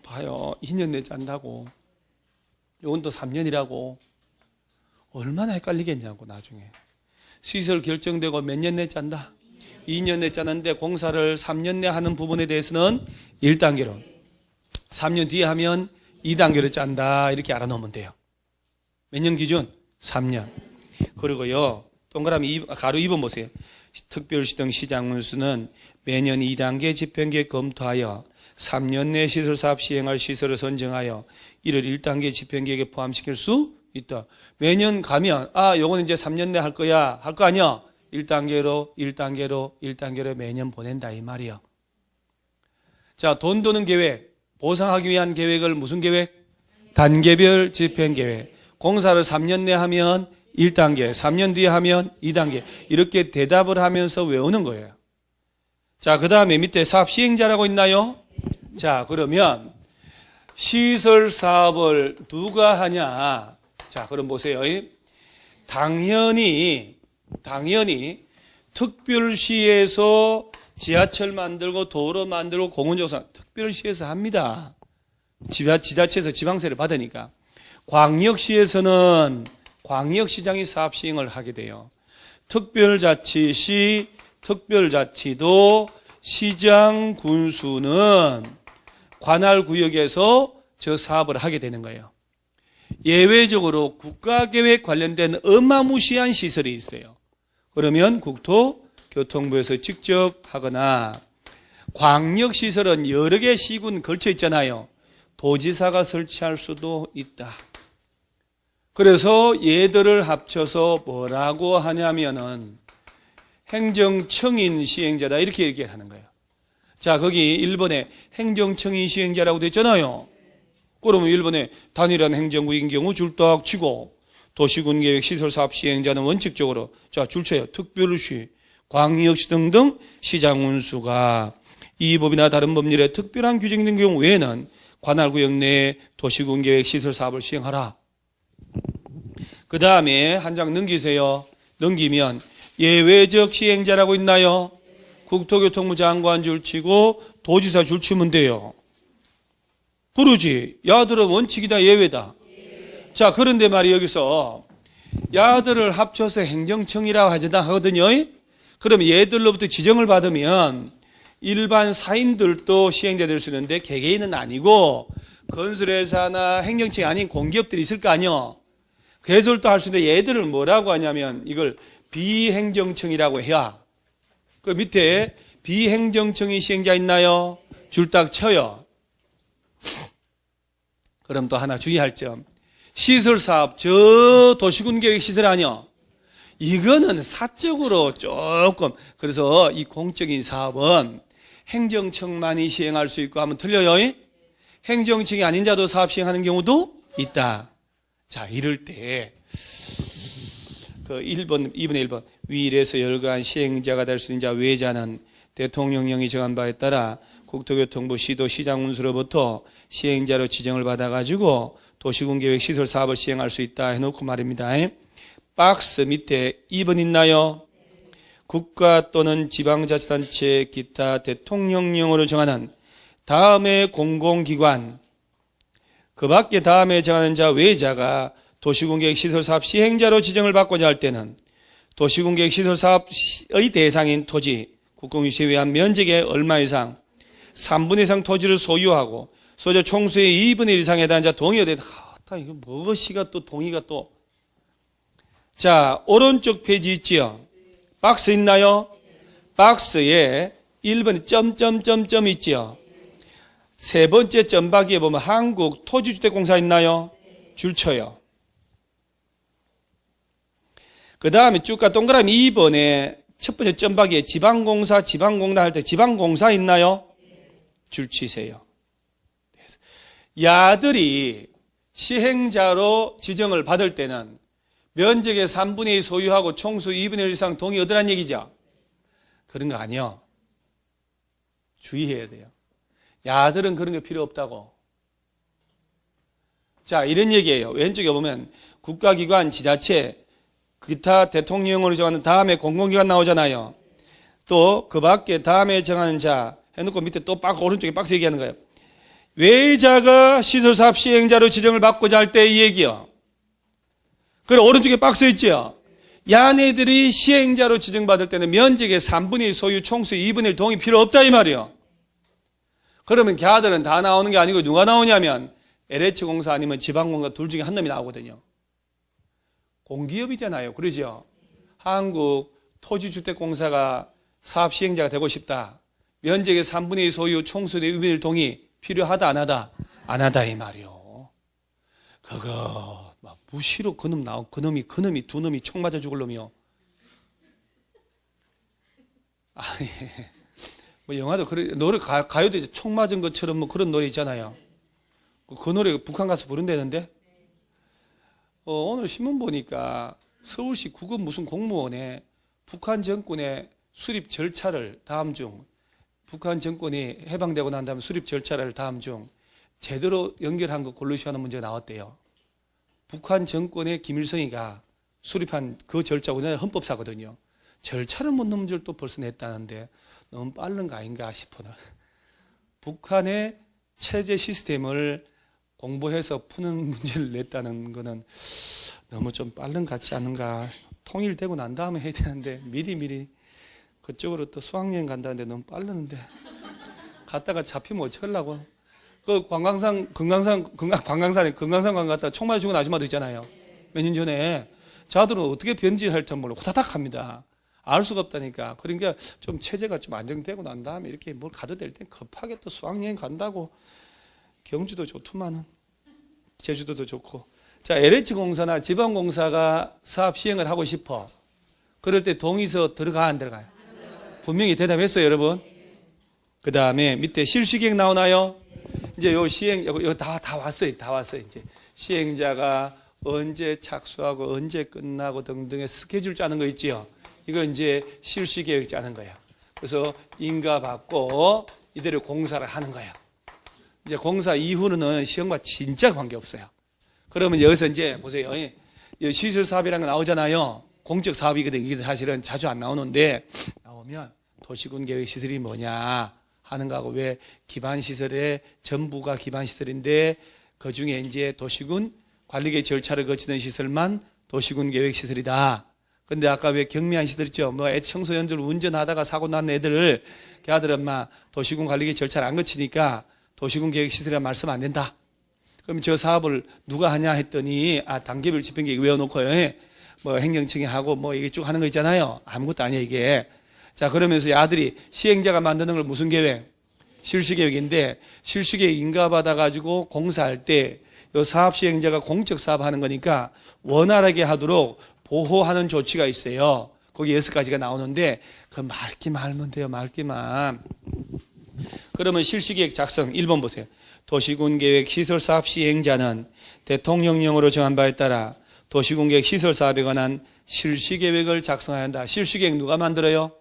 봐요. 2년 내에 짠다고. 이건 또 3년이라고. 얼마나 헷갈리겠냐고 나중에. 시설 결정되고 몇 년 내에 짠다? 2년 내에 짜는데 공사를 3년 내에 하는 부분에 대해서는 1단계로. 3년 뒤에 하면 2단계로 짠다. 이렇게 알아놓으면 돼요. 몇 년 기준? 3년. 그리고요. 동그라미 가로 2번 보세요. 특별시 등 시장 운수는 매년 2단계 집행계획 검토하여 3년 내 시설사업 시행할 시설을 선정하여 이를 1단계 집행계획에 포함시킬 수 있다. 매년 가면 요건 이제 3년 내 할 거야. 할 거 아니야? 1단계로 매년 보낸다 이 말이야. 자, 돈 드는 계획, 보상하기 위한 계획을 무슨 계획? 단계별 집행계획. 공사를 3년 내 하면 1단계, 3년 뒤에 하면 2단계. 이렇게 대답을 하면서 외우는 거예요. 자, 그 다음에 밑에 사업 시행자라고 있나요? 자, 그러면 시설 사업을 누가 하냐? 자, 그럼 보세요. 당연히 특별시에서 지하철 만들고 도로 만들고 공원조성 특별시에서 합니다. 지자체에서 지방세를 받으니까. 광역시에서는 광역시장이 사업 시행을 하게 돼요. 특별자치시, 특별자치도 시장 군수는 관할구역에서 저 사업을 하게 되는 거예요. 예외적으로 국가계획 관련된 어마무시한 시설이 있어요. 그러면 국토교통부에서 직접 하거나 광역시설은 여러 개 시군 걸쳐 있잖아요. 도지사가 설치할 수도 있다. 그래서 얘들을 합쳐서 뭐라고 하냐면은 행정청인 시행자다 이렇게 얘기하는 거예요. 자, 거기 1번에 행정청인 시행자라고 되어 있잖아요. 그러면 1번에 단일한 행정구역인 경우 줄 딱 치고 도시군계획 시설사업 시행자는 원칙적으로 자, 줄 쳐요. 특별시, 광역시 등등 시장운수가 이 법이나 다른 법률에 특별한 규정된 경우 외에는 관할구역 내에 도시군계획 시설사업을 시행하라. 그 다음에 한 장 넘기세요. 넘기면 예외적 시행자라고 있나요? 국토교통부 장관 줄 치고 도지사 줄 치면 돼요. 그러지. 야들은 원칙이다 예외다. 자, 그런데 말이야 여기서 야들을 합쳐서 행정청이라고 하거든요. 그럼 얘들로부터 지정을 받으면 일반 사인들도 시행자 될 수 있는데 개개인은 아니고 건설회사나 행정청이 아닌 공기업들이 있을 거 아니요. 그래서도 할 수 있는데 얘들을 뭐라고 하냐면 이걸 비행정청이라고 해야. 그 밑에 비행정청이 시행자 있나요? 줄 딱 쳐요. 그럼 또 하나 주의할 점. 시설사업, 저 도시군계획 시설 아니요. 이거는 사적으로 조금, 그래서 이 공적인 사업은 행정청만이 시행할 수 있고 하면 틀려요. 행정청이 아닌 자도 사업 시행하는 경우도 있다. 자, 이럴 때, 그 1번, 2번에 1번. 위일에서 열거한 시행자가 될 수 있는 자 외자는 대통령령이 정한 바에 따라 국토교통부 시도 시장운수로부터 시행자로 지정을 받아가지고 도시군계획 시설 사업을 시행할 수 있다 해놓고 말입니다. 박스 밑에 2번 있나요? 국가 또는 지방자치단체 기타 대통령령으로 정하는 다음의 공공기관 그 밖에 다음에 정하는 자 외자가 도시군계획 시설 사업 시행자로 지정을 받고자 할 때는 도시군계획 시설 사업의 대상인 토지 국공유지에 의한 면적의 얼마 이상 3분의 이상 토지를 소유하고 소유 총수의 2분의 1 이상에 해당하는 자 동의가 된다. 이거 무엇이가 또 동의가 또. 자, 오른쪽 페이지 있지요? 박스 있나요? 박스에 1번에 점점점점 있지요? 세 번째 점박이에 보면 한국토지주택공사 있나요? 줄 쳐요. 그 다음에 쭉가 동그라미 2번에 첫 번째 점박이에 지방공사 할 때 지방공사 있나요? 줄 치세요. 야들이 시행자로 지정을 받을 때는 면적의 3분의 2 소유하고 총수 2분의 1 이상 동의 얻으란 얘기죠. 그런 거 아니요. 주의해야 돼요. 야들은 그런 게 필요 없다고. 자, 이런 얘기예요. 왼쪽에 보면 국가기관, 지자체, 기타 대통령으로 정하는 다음에 공공기관 나오잖아요. 또 그 밖에 다음에 정하는 자 해놓고 밑에 또 오른쪽에 박스 얘기하는 거예요. 외자가 시설사업 시행자로 지정을 받고자 할 때 이 얘기요. 그리고 오른쪽에 박스 있죠. 야네들이 시행자로 지정받을 때는 면적의 3분의 2 소유 총수의 2분의 1 동의 필요 없다 이 말이요. 그러면 걔들은 다 나오는 게 아니고 누가 나오냐면 LH공사 아니면 지방공사 둘 중에 한 놈이 나오거든요. 공기업이잖아요. 그러죠. 한국토지주택공사가 사업 시행자가 되고 싶다. 면적의 3분의 2 소유 총수의 2분의 1 동의 필요하다 안 하다? 안 하다 이 말이요. 그거 막 무시로 그놈 나오 그놈이 두 놈이 총 맞아 죽을 놈이요. 아니 뭐 영화도 그래 노래 가요도 이제 총 맞은 것처럼 뭐 그런 노래 있잖아요. 그 노래 북한 가서 부른다는데 오늘 신문 보니까 서울시 구급 무슨 공무원에 북한 정권의 수립 절차를 다음 중, 북한 정권이 해방되고 난 다음에 수립 절차를 다음 중 제대로 연결한 거 골라주시오 하는 문제가 나왔대요. 북한 정권의 김일성이가 수립한 그 절차가 우리나라 헌법사거든요. 절차를 못 넘은 줄 또 벌써 냈다는데 너무 빠른 거 아닌가 싶어요. 북한의 체제 시스템을 공부해서 푸는 문제를 냈다는 거는 너무 좀 빠른 것 같지 않은가. 통일되고 난 다음에 해야 되는데 미리 그쪽으로 또 수학여행 간다는데 너무 빠르는데 갔다가 잡히면 어쩌려고. 그 금강산 갔다가 총 맞아 죽은 아줌마도 있잖아요. 몇 년 전에. 자들은 어떻게 변질할지 몰라 호다닥 합니다. 알 수가 없다니까. 그러니까 좀 체제가 좀 안정되고 난 다음에 이렇게 뭘 가도 될 땐 급하게 또 수학여행 간다고. 경주도 좋더만은. 제주도도 좋고. 자, LH공사나 지방공사가 사업 시행을 하고 싶어. 그럴 때 동의서 들어가 안 들어가요? 분명히 대답했어요, 여러분. 그 다음에 밑에 실시계획 나오나요? 이제 요 시행, 요 다 왔어요. 다 왔어요. 이제 시행자가 언제 착수하고 언제 끝나고 등등의 스케줄 짜는 거 있지요. 이거 이제 실시계획 짜는 거예요. 그래서 인가 받고 이대로 공사를 하는 거예요. 이제 공사 이후는 시험과 진짜 관계없어요. 그러면 여기서 이제 보세요. 시설 사업이라는 거 나오잖아요. 공적 사업이거든. 이게 사실은 자주 안 나오는데 나오면 도시군 계획 시설이 뭐냐 하는 거하고 왜 기반 시설의 전부가 기반 시설인데 그 중에 이제 도시군 관리계획 절차를 거치는 시설만 도시군 계획 시설이다. 근데 아까 왜 경미한 시설 있죠? 뭐 청소년들 운전하다가 사고 난 애들을 걔아들은 막 도시군 관리계획 절차를 안 거치니까 도시군 계획 시설이라 말씀 안 된다. 그럼 저 사업을 누가 하냐 했더니 단계별 집행계획 외워놓고요. 뭐 행정청이 하고 뭐 이게 쭉 하는 거 있잖아요. 아무것도 아니에요 이게. 자 그러면서 아들이 시행자가 만드는 걸 무슨 계획? 실시계획인데 실시계획 인가받아가지고 공사할 때 이 사업 시행자가 공적 사업하는 거니까 원활하게 하도록 보호하는 조치가 있어요. 거기 6가지가 나오는데 그 맑기만 알면 돼요. 맑기만. 그러면 실시계획 작성 1번 보세요. 도시군계획 시설사업 시행자는 대통령령으로 정한 바에 따라 도시군계획 시설사업에 관한 실시계획을 작성해야 한다. 실시계획 누가 만들어요?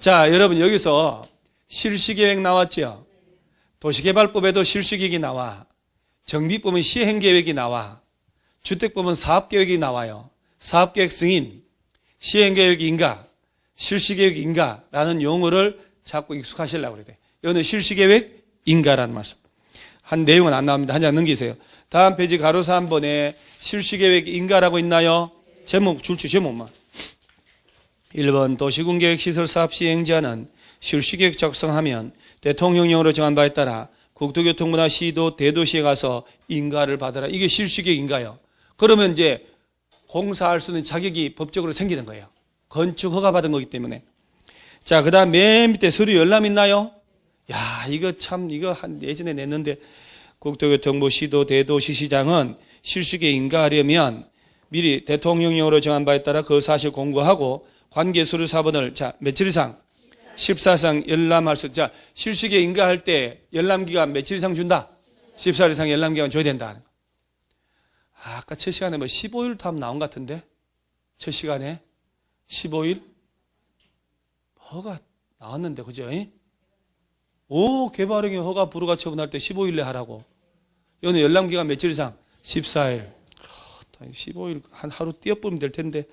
자, 여러분 여기서 실시계획 나왔죠? 도시개발법에도 실시계획이 나와. 정비법은 시행계획이 나와. 주택법은 사업계획이 나와요. 사업계획 승인, 시행계획 인가, 실시계획 인가라는 용어를 자꾸 익숙하시려고 그래요. 이거는 실시계획 인가라는 말씀. 한 내용은 안 나옵니다. 한 장 넘기세요. 다음 페이지 가로 3번에 실시계획 인가라고 있나요? 제목, 줄줄 제목만. 1번 도시군계획 시설사업 시행자는 실시계획 작성하면 대통령령으로 정한 바에 따라 국토교통부나 시도, 대도시에 가서 인가를 받아라. 이게 실시계획 인가요. 그러면 이제 공사할 수 있는 자격이 법적으로 생기는 거예요. 건축 허가 받은 거기 때문에. 자, 그 다음 맨 밑에 서류 열람 있나요? 야, 이거 참, 이거 예전에 냈는데 국토교통부, 시도, 대도시, 시장은 실시계획 인가하려면 미리 대통령령으로 정한 바에 따라 그 사실 공고하고 관계 서류 사본을 자, 며칠 이상? 14상 열람할 수, 자, 실시계획 인가할 때 열람기간 며칠 이상 준다? 14일 이상 열람기간 줘야 된다. 아까 첫 시간에 뭐 15일 답 나온 것 같은데? 첫 시간에? 15일? 허가 나왔는데, 그죠? 개발행위 허가 불허가 처분할 때 15일내 하라고. 이거는 열람기간 며칠 이상? 14일. 15일 한 하루 띄어보면 될 텐데.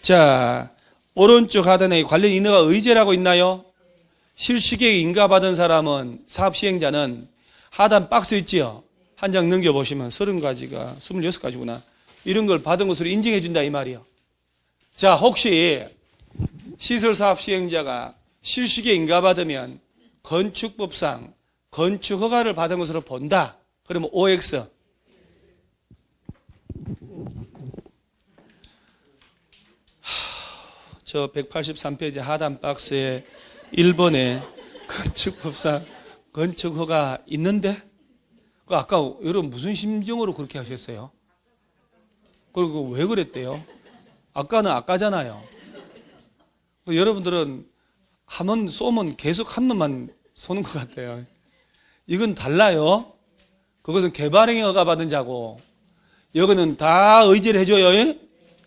자, 오른쪽 하단에 관련 인허가 의제라고 있나요? 실시계획 인가받은 사람은 사업 시행자는 하단 박스 있지요? 한 장 넘겨보시면 30가지가 26가지구나. 이런 걸 받은 것으로 인정해 준다 이 말이요. 자, 혹시 시설사업 시행자가 실시계획 인가받으면 건축법상 건축허가를 받은 것으로 본다. 그러면 OX. 저 183페이지 하단 박스에 1번에 건축법상 건축허가 있는데? 아까 여러분 무슨 심정으로 그렇게 하셨어요? 그리고 왜 그랬대요? 아까는 아까잖아요. 여러분들은 한번 쏘면 계속 한 놈만 쏘는 것 같아요. 이건 달라요. 그것은 개발행위 허가 받은 자고, 여기는 다 의지를 해줘요.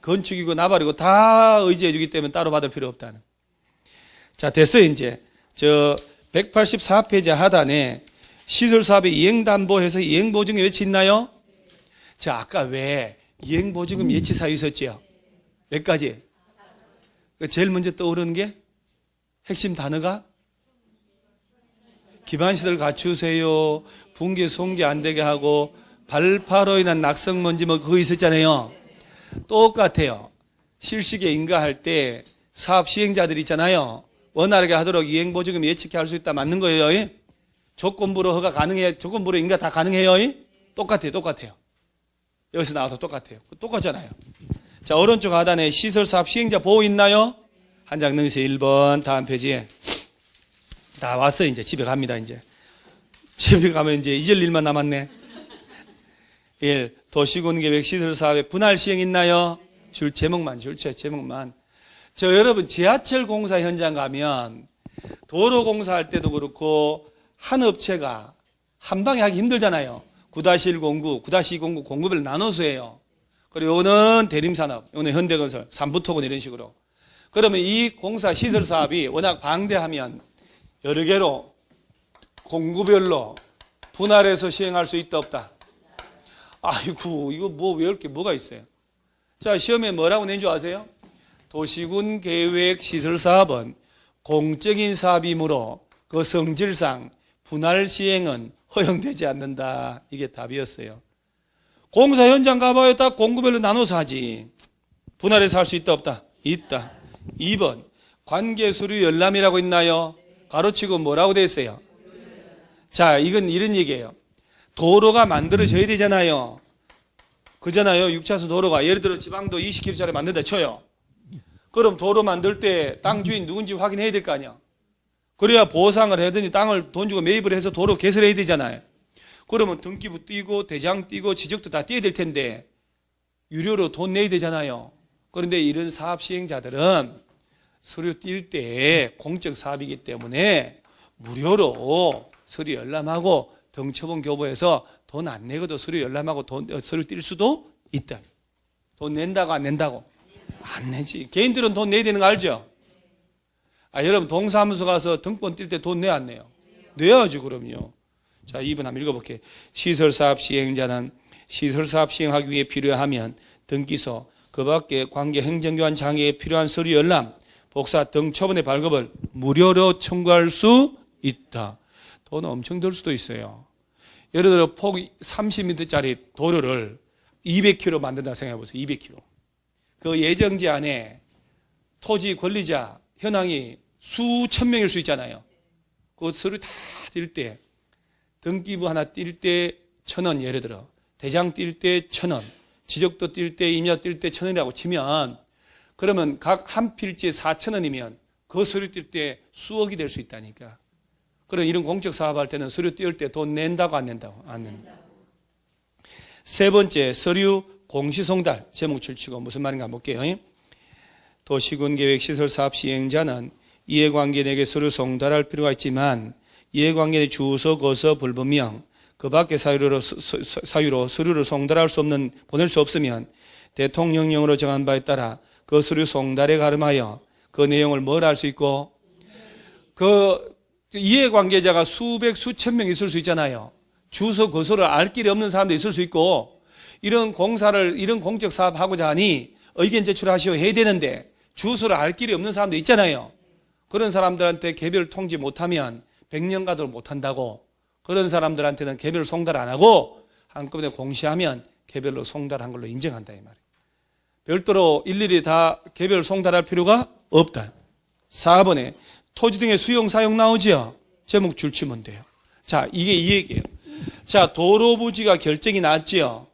건축이고 나발이고 다 의지해 주기 때문에 따로 받을 필요 없다는. 자, 됐어요, 이제. 184페이지 하단에 시설사업의 이행담보해서 이행보증금 예치 있나요? 자, 아까 왜 이행보증금 예치 사유 있었지요? 몇 가지? 제일 먼저 떠오르는 게 핵심 단어가 기반시설 갖추세요. 붕괴, 손괴 안 되게 하고 발파로 인한 낙성먼지 뭐 그거 있었잖아요. 똑같아요. 실시계 인가할 때 사업 시행자들 있잖아요. 원활하게 하도록 이행보증금 예측해 할 수 있다. 맞는 거예요. 조건부로 허가 가능해. 조건부로 인가 다 가능해요. 똑같아요. 여기서 나와서 똑같아요. 똑같잖아요. 자, 오른쪽 하단에 시설사업 시행자 보호 있나요? 한 장 넣으세요. 1번 다음 페이지에. 다 왔어요. 이제 집에 갑니다. 이제 집에 가면 이제 잊을 일만 남았네. 1. 도시군계획 시설사업의 분할 시행 있나요? 제목만. 저 여러분 지하철 공사 현장 가면 도로 공사할 때도 그렇고 한 업체가 한 방에 하기 힘들잖아요. 9-109, 9-209 공급을 나눠서 해요. 그리고 요거는 대림산업, 요거는 현대건설, 삼부토건 이런 식으로. 그러면 이 공사 시설 사업이 워낙 방대하면 여러 개로 공구별로 분할해서 시행할 수 있다 없다? 아이고 이거 뭐 외울 게 뭐가 있어요? 자, 시험에 뭐라고 낸 줄 아세요? 도시군 계획 시설 사업은 공적인 사업이므로 그 성질상 분할 시행은 허용되지 않는다. 이게 답이었어요. 공사 현장 가봐요. 딱 공구별로 나눠서 하지. 분할해서 할 수 있다 없다? 있다. 2번 관계 서류 열람이라고 있나요? 가로치고 뭐라고 돼 있어요? 자, 이건 이런 얘기예요. 도로가 만들어져야 되잖아요. 그잖아요. 6차선 도로가 예를 들어 지방도 20km짜리 만든다 쳐요. 그럼 도로 만들 때 땅 주인 누군지 확인해야 될 거 아니야. 그래야 보상을 하더니 땅을 돈 주고 매입을 해서 도로 개설해야 되잖아요. 그러면 등기부 띄고 대장 띄고 지적도 다 띄어야 될 텐데 유료로 돈 내야 되잖아요. 그런데 이런 사업 시행자들은 서류 띌 때 공적 사업이기 때문에 무료로 서류 열람하고 등초본 교부해서 돈 안 내고도 서류 열람하고 서류 띌 수도 있다. 돈 낸다고 안 낸다고? 안 내지. 개인들은 돈 내야 되는 거 알죠? 여러분 동사무소 가서 등본 뛸 때 돈 내야 안 내요? 내야죠. 그럼요. 자, 2번 한번 읽어볼게요. 시설사업 시행자는 시설사업 시행하기 위해 필요하면 등기소, 그 밖에 관계 행정교환 장애에 필요한 서류 열람, 복사 등 처분의 발급을 무료로 청구할 수 있다. 돈 엄청 들 수도 있어요. 예를 들어 폭 30m짜리 도로를 200km 만든다 생각해보세요. 200km. 그 예정지 안에 토지 권리자 현황이 수천 명일 수 있잖아요. 그 서류 다 뛸 때 등기부 하나 뛸 때 1,000원 예를 들어 대장 뛸 때 1,000원 지적도 뛸 때 임야 뛸 때 1,000원이라고 치면 그러면 각 한 필지에 4,000원이면 그 서류 뛸 때 수억이 될 수 있다니까. 그럼 이런 공적 사업할 때는 서류 띄울 때 돈 낸다고 안 낸다고? 안 낸다. 세 번째, 서류 공시송달. 제목 줄치고 무슨 말인가 한번 볼게요. 도시군계획시설사업 시행자는 이해관계인에게 서류 송달할 필요가 있지만 이해관계인의 주소, 거서, 불분명, 그 밖의 사유로 서류를 송달할 수 없는, 보낼 수 없으면 대통령령으로 정한 바에 따라 그 서류 송달에 가름하여 그 내용을 뭘 할 수 있고 그 이해관계자가 수백, 수천 명 있을 수 있잖아요. 주소, 거소를 알 길이 없는 사람도 있을 수 있고 이런 공사를, 이런 공적 사업 하고자 하니 의견 제출하시오 해야 되는데 주소를 알 길이 없는 사람도 있잖아요. 그런 사람들한테 개별 통지 못하면 100년 가도록 못한다고. 그런 사람들한테는 개별 송달 안 하고 한꺼번에 공시하면 개별로 송달한 걸로 인정한다 이 말이에요. 별도로 일일이 다 개별 송달할 필요가 없다. 4번에 토지 등의 수용 사용 나오지요. 제목 줄치면 돼요. 자, 이게 이 얘기예요. 자, 도로 부지가 결정이 났지요.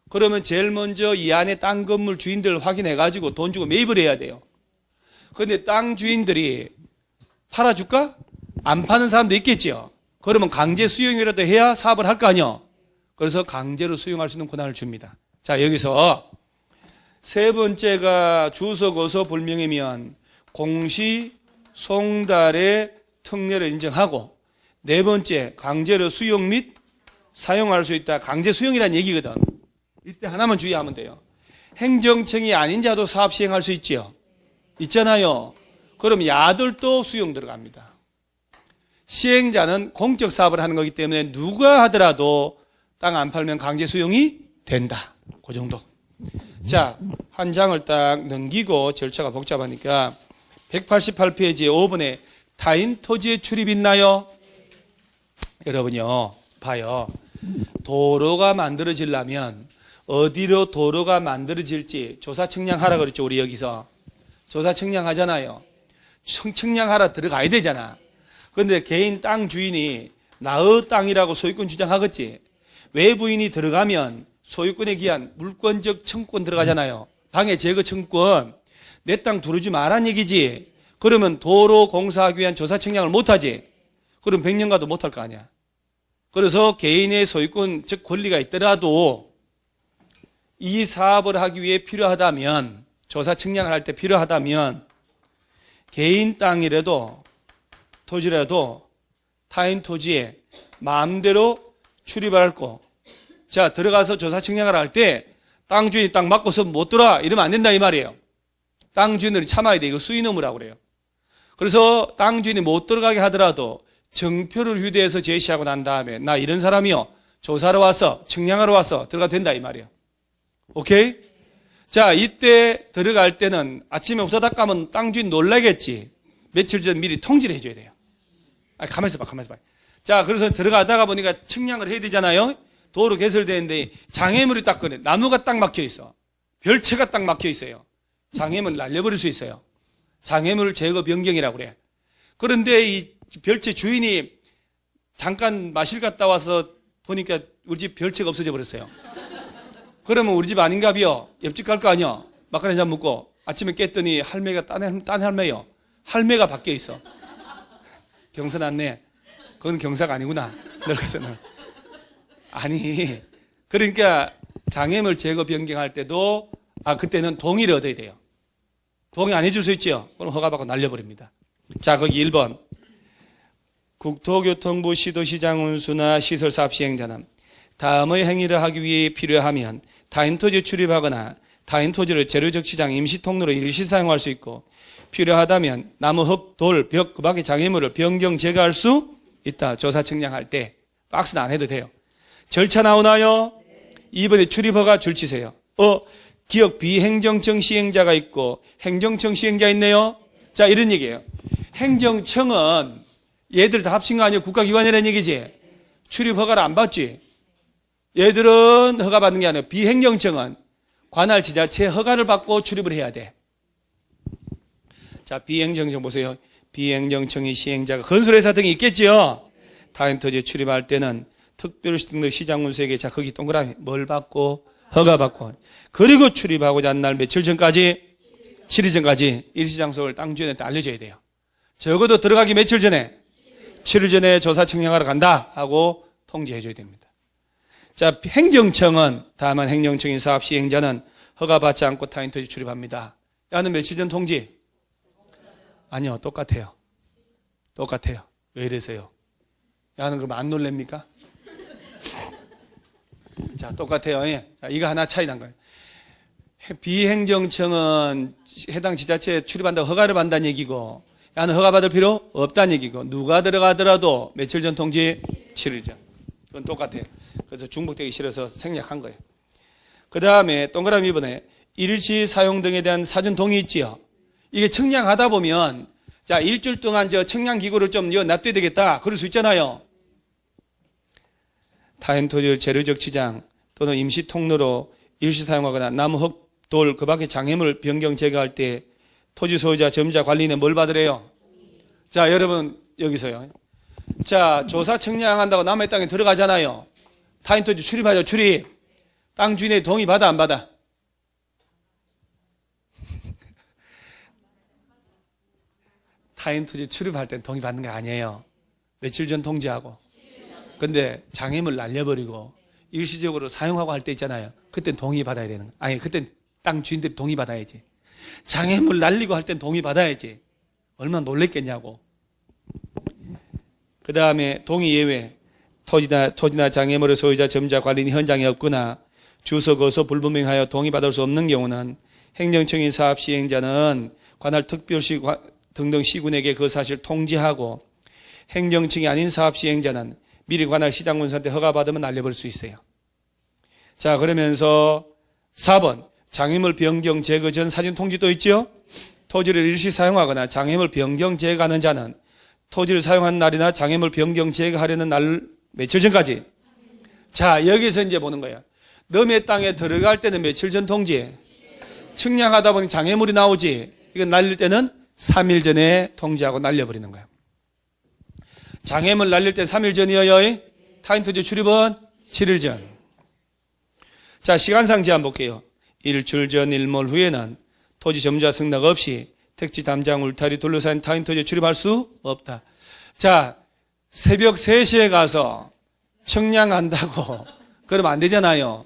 그러면 제일 먼저 이 안에 땅 건물 주인들을 확인해 가지고 돈 주고 매입을 해야 돼요. 그런데 땅 주인들이 팔아줄까? 안 파는 사람도 있겠죠. 그러면 강제 수용이라도 해야 사업을 할 거 아니요. 그래서 강제로 수용할 수 있는 권한을 줍니다. 자, 여기서 세 번째가 주소, 거소 불명이면 공시 송달의 특례를 인정하고, 네 번째 강제로 수용 및 사용할 수 있다. 강제 수용이라는 얘기거든. 이때 하나만 주의하면 돼요. 행정청이 아닌 자도 사업 시행할 수 있지요. 있잖아요. 그럼 야들도 수용 들어갑니다. 시행자는 공적 사업을 하는 거기 때문에 누가 하더라도 땅 안 팔면 강제 수용이 된다. 그 정도. 자, 한 장을 딱 넘기고 절차가 복잡하니까 188페이지 5번에 타인 토지에 출입 있나요? 여러분요, 봐요. 도로가 만들어지려면 어디로 도로가 만들어질지 조사 측량하라 그랬죠. 우리 여기서 조사 측량하잖아요. 측량하라 들어가야 되잖아. 그런데 개인 땅 주인이 나의 땅이라고 소유권 주장하겠지. 외부인이 들어가면 소유권에 기한 물권적 청구권 들어가잖아요. 방해 제거 청구권. 내 땅 들어오지 말란 얘기지. 그러면 도로 공사하기 위한 조사 측량을 못하지. 그럼 100년 가도 못할 거 아니야. 그래서 개인의 소유권 즉 권리가 있더라도 이 사업을 하기 위해 필요하다면, 조사 측량을 할 때 필요하다면 개인 땅이라도 토지라도 타인 토지에 마음대로 출입할 거. 자, 들어가서 조사 측량을 할 때 땅 주인이 땅 맡고서 못 들어와 이러면 안 된다 이 말이에요. 땅 주인들이 참아야 돼. 이거 수의 의무라고 그래요. 그래서 땅 주인이 못 들어가게 하더라도 정표를 휴대해서 제시하고 난 다음에 나 이런 사람이요, 조사하러 와서 측량하러 와서 들어가도 된다 이 말이에요. 오케이? 자, 이때 들어갈 때는 아침에 후다닥 가면 땅 주인 놀라겠지. 며칠 전 미리 통지를 해줘야 돼요. 가만히 있어봐. 자, 그래서 들어가다가 보니까 측량을 해야 되잖아요. 도로 개설되는데 장애물이 딱 꺼내. 나무가 딱 막혀 있어. 별채가 딱 막혀 있어요. 장애물 날려버릴 수 있어요. 장애물 제거 변경이라고 그래. 그런데 이 별채 주인이 잠깐 마실 갔다 와서 보니까 우리 집 별채가 없어져 버렸어요. 그러면 우리 집 아닌가비요? 옆집 갈 거 아니야? 막걸리 한잔 먹고 아침에 깼더니 할매가 딴 할매요. 할매가 밖에 있어. 경사 났네. 그건 경사가 아니구나. 늙어서는. 아니, 그러니까 장애물 제거 변경할 때도 그때는 동의를 얻어야 돼요. 동의 안 해줄 수 있죠? 그럼 허가받고 날려버립니다. 자, 거기 1번. 국토교통부 시도시장 운수나 시설사업 시행자는 다음의 행위를 하기 위해 필요하면 타인 토지에 출입하거나 타인 토지를 재료적 시장 임시통로로 일시 사용할 수 있고, 필요하다면 나무, 흙, 돌, 벽, 그 밖의 장애물을 변경 제거할 수 있다. 조사 측량할 때 박스는 안 해도 돼요. 절차 나오나요? 2번에 출입허가 줄치세요. 기업 비행정청 시행자가 있고 행정청 시행자 있네요. 자, 이런 얘기예요. 행정청은 얘들 다 합친 거 아니에요? 국가기관이라는 얘기지. 출입허가를 안 받지. 얘들은 허가 받는 게 아니라 비행정청은 관할 지자체 허가를 받고 출입을 해야 돼. 자, 비행정청 보세요. 비행정청이 시행자가 건설회사 등이 있겠지요. 타인 토지에 출입할 때는 특별시 등록 시장운수에게, 자, 거기 동그라미 뭘 받고? 허가 받고. 그리고 출입하고자 하는 날 며칠 전까지? 7일 전까지 일시장소를 땅 주인한테 알려줘야 돼요. 적어도 들어가기 며칠 전에? 7일 전에 조사 측량하러 간다 하고 통지해줘야 됩니다. 자, 행정청은, 다만 행정청인 사업 시행자는 허가받지 않고 타인 토지 출입합니다. 야는 며칠 전 통지? 아니요, 똑같아요. 왜 이러세요? 야는 그럼 안 놀랍니까? 자, 똑같아요. 예. 자, 이거 하나 차이 난 거예요. 비행정청은 해당 지자체에 출입한다고 허가를 받는다는 얘기고, 야는 허가 받을 필요 없다는 얘기고, 누가 들어가더라도 며칠 전 통지? 7일 전. 그건 똑같아요. 그래서 중복되기 싫어서 생략한 거예요. 그 다음에 동그라미 2번에 일시 사용 등에 대한 사전 동의 있지요. 이게 측량하다 보면, 자, 일주일 동안 저 측량기구를 좀 놔둬야 되겠다. 그럴 수 있잖아요. 타인 토지를 재료적 지장 또는 임시 통로로 일시 사용하거나 나무, 흙, 돌, 그 밖의 장애물 변경 제거할 때 토지 소유자, 점유자, 관리인은 뭘 받으래요? 자, 여러분, 여기서요. 자, 조사 측량한다고 남의 땅에 들어가잖아요. 타인 토지 출입하죠, 출입. 땅 주인의 동의 받아, 안 받아? 타인 토지 출입할 땐 동의 받는 게 아니에요. 며칠 전 통지하고. 근데 장애물 날려버리고 일시적으로 사용하고 할 때 있잖아요. 그땐 동의 받아야 되는 거예요. 아니, 그땐 땅 주인들이 동의 받아야지. 장애물 날리고 할 땐 동의 받아야지. 얼마나 놀랬겠냐고. 그 다음에 동의 예외. 토지나 장애물의 소유자, 점자, 관리인이 현장에 없거나 주소 거소 불분명하여 동의받을 수 없는 경우는 행정청인 사업 시행자는 관할 특별시 등등 시군에게 그 사실 통지하고 행정청이 아닌 사업 시행자는 미리 관할 시장군수한테 허가받으면 날려버릴 수 있어요. 자, 그러면서 4번 장애물 변경 제거 전 사전 통지 또 있죠? 토지를 일시 사용하거나 장애물 변경 제거하는 자는 토지를 사용한 날이나 장애물 변경 제거하려는 날 며칠 전까지. 자, 여기서 이제 보는 거예요. 너의 땅에 들어갈 때는 며칠 전 통지? 측량하다 보니 장애물이 나오지. 이건 날릴 때는 3일 전에 통지하고 날려버리는 거예요. 장애물 날릴 때 3일 전이어요. 타인 토지 출입은 7일 전. 자, 시간상 제한 볼게요. 일출 전 일몰 후에는 토지 점자 승낙 없이 택지 담장 울타리 둘러싼 타인 토지에 출입할 수 없다. 자, 새벽 3시에 가서 측량한다고 그러면 안 되잖아요.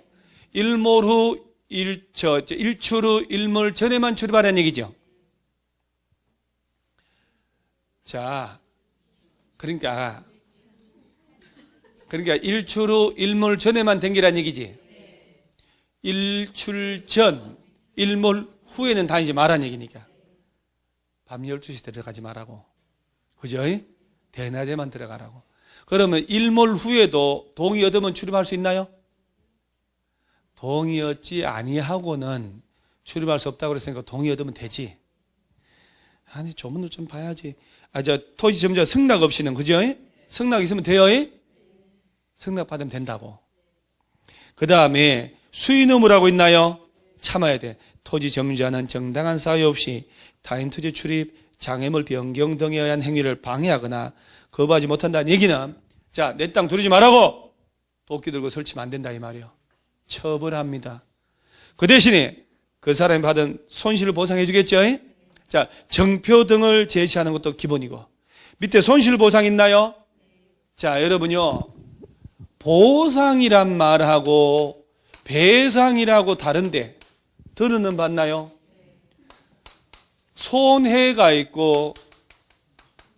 일몰 후 일출 후 일몰 전에만 출입하라는 얘기죠. 자, 그러니까 일출 후 일몰 전에만 댕기라는 얘기지. 일출 전 일몰 후에는 다니지 말라는 얘기니까. 밤 12시 들어가지 말라고. 그죠? 대낮에만 들어가라고. 그러면 일몰 후에도 동의 얻으면 출입할 수 있나요? 동의 얻지 아니하고는 출입할 수 없다고 그랬으니까 동의 얻으면 되지. 아니, 조문을 좀 봐야지. 토지 점자 승낙 없이는, 그죠? 승낙 있으면 돼요? 승낙 받으면 된다고. 그 다음에 수인 의무라고 있나요? 참아야 돼. 토지 점유자는 정당한 사유 없이 타인 토지 출입, 장애물 변경 등에 의한 행위를 방해하거나 거부하지 못한다는 얘기는, 자, 내 땅 두르지 말라고 도끼 들고 설치면 안 된다 이 말이요. 처벌합니다. 그 대신에 그 사람이 받은 손실을 보상해 주겠죠? 자, 정표 등을 제시하는 것도 기본이고. 밑에 손실 보상 있나요? 자, 여러분요, 보상이란 말하고 배상이라고 다른데 들으는 봤나요? 손해가 있고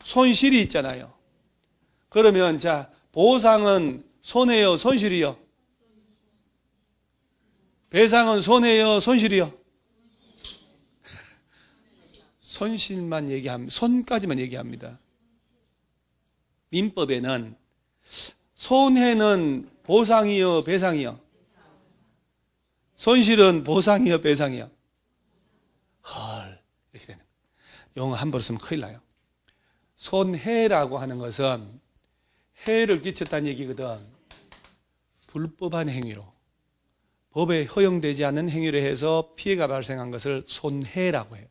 손실이 있잖아요. 그러면 자, 보상은 손해요, 손실이요? 배상은 손해요, 손실이요? 손실만 얘기합니다. 손까지만 얘기합니다. 민법에는 손해는 보상이요, 배상이요? 손실은 보상이요, 배상이요? 헐, 이렇게 되는 거예요. 용어 함부로 쓰면 큰일 나요. 손해라고 하는 것은 해를 끼쳤다는 얘기거든. 불법한 행위로, 법에 허용되지 않는 행위로 해서 피해가 발생한 것을 손해라고 해요.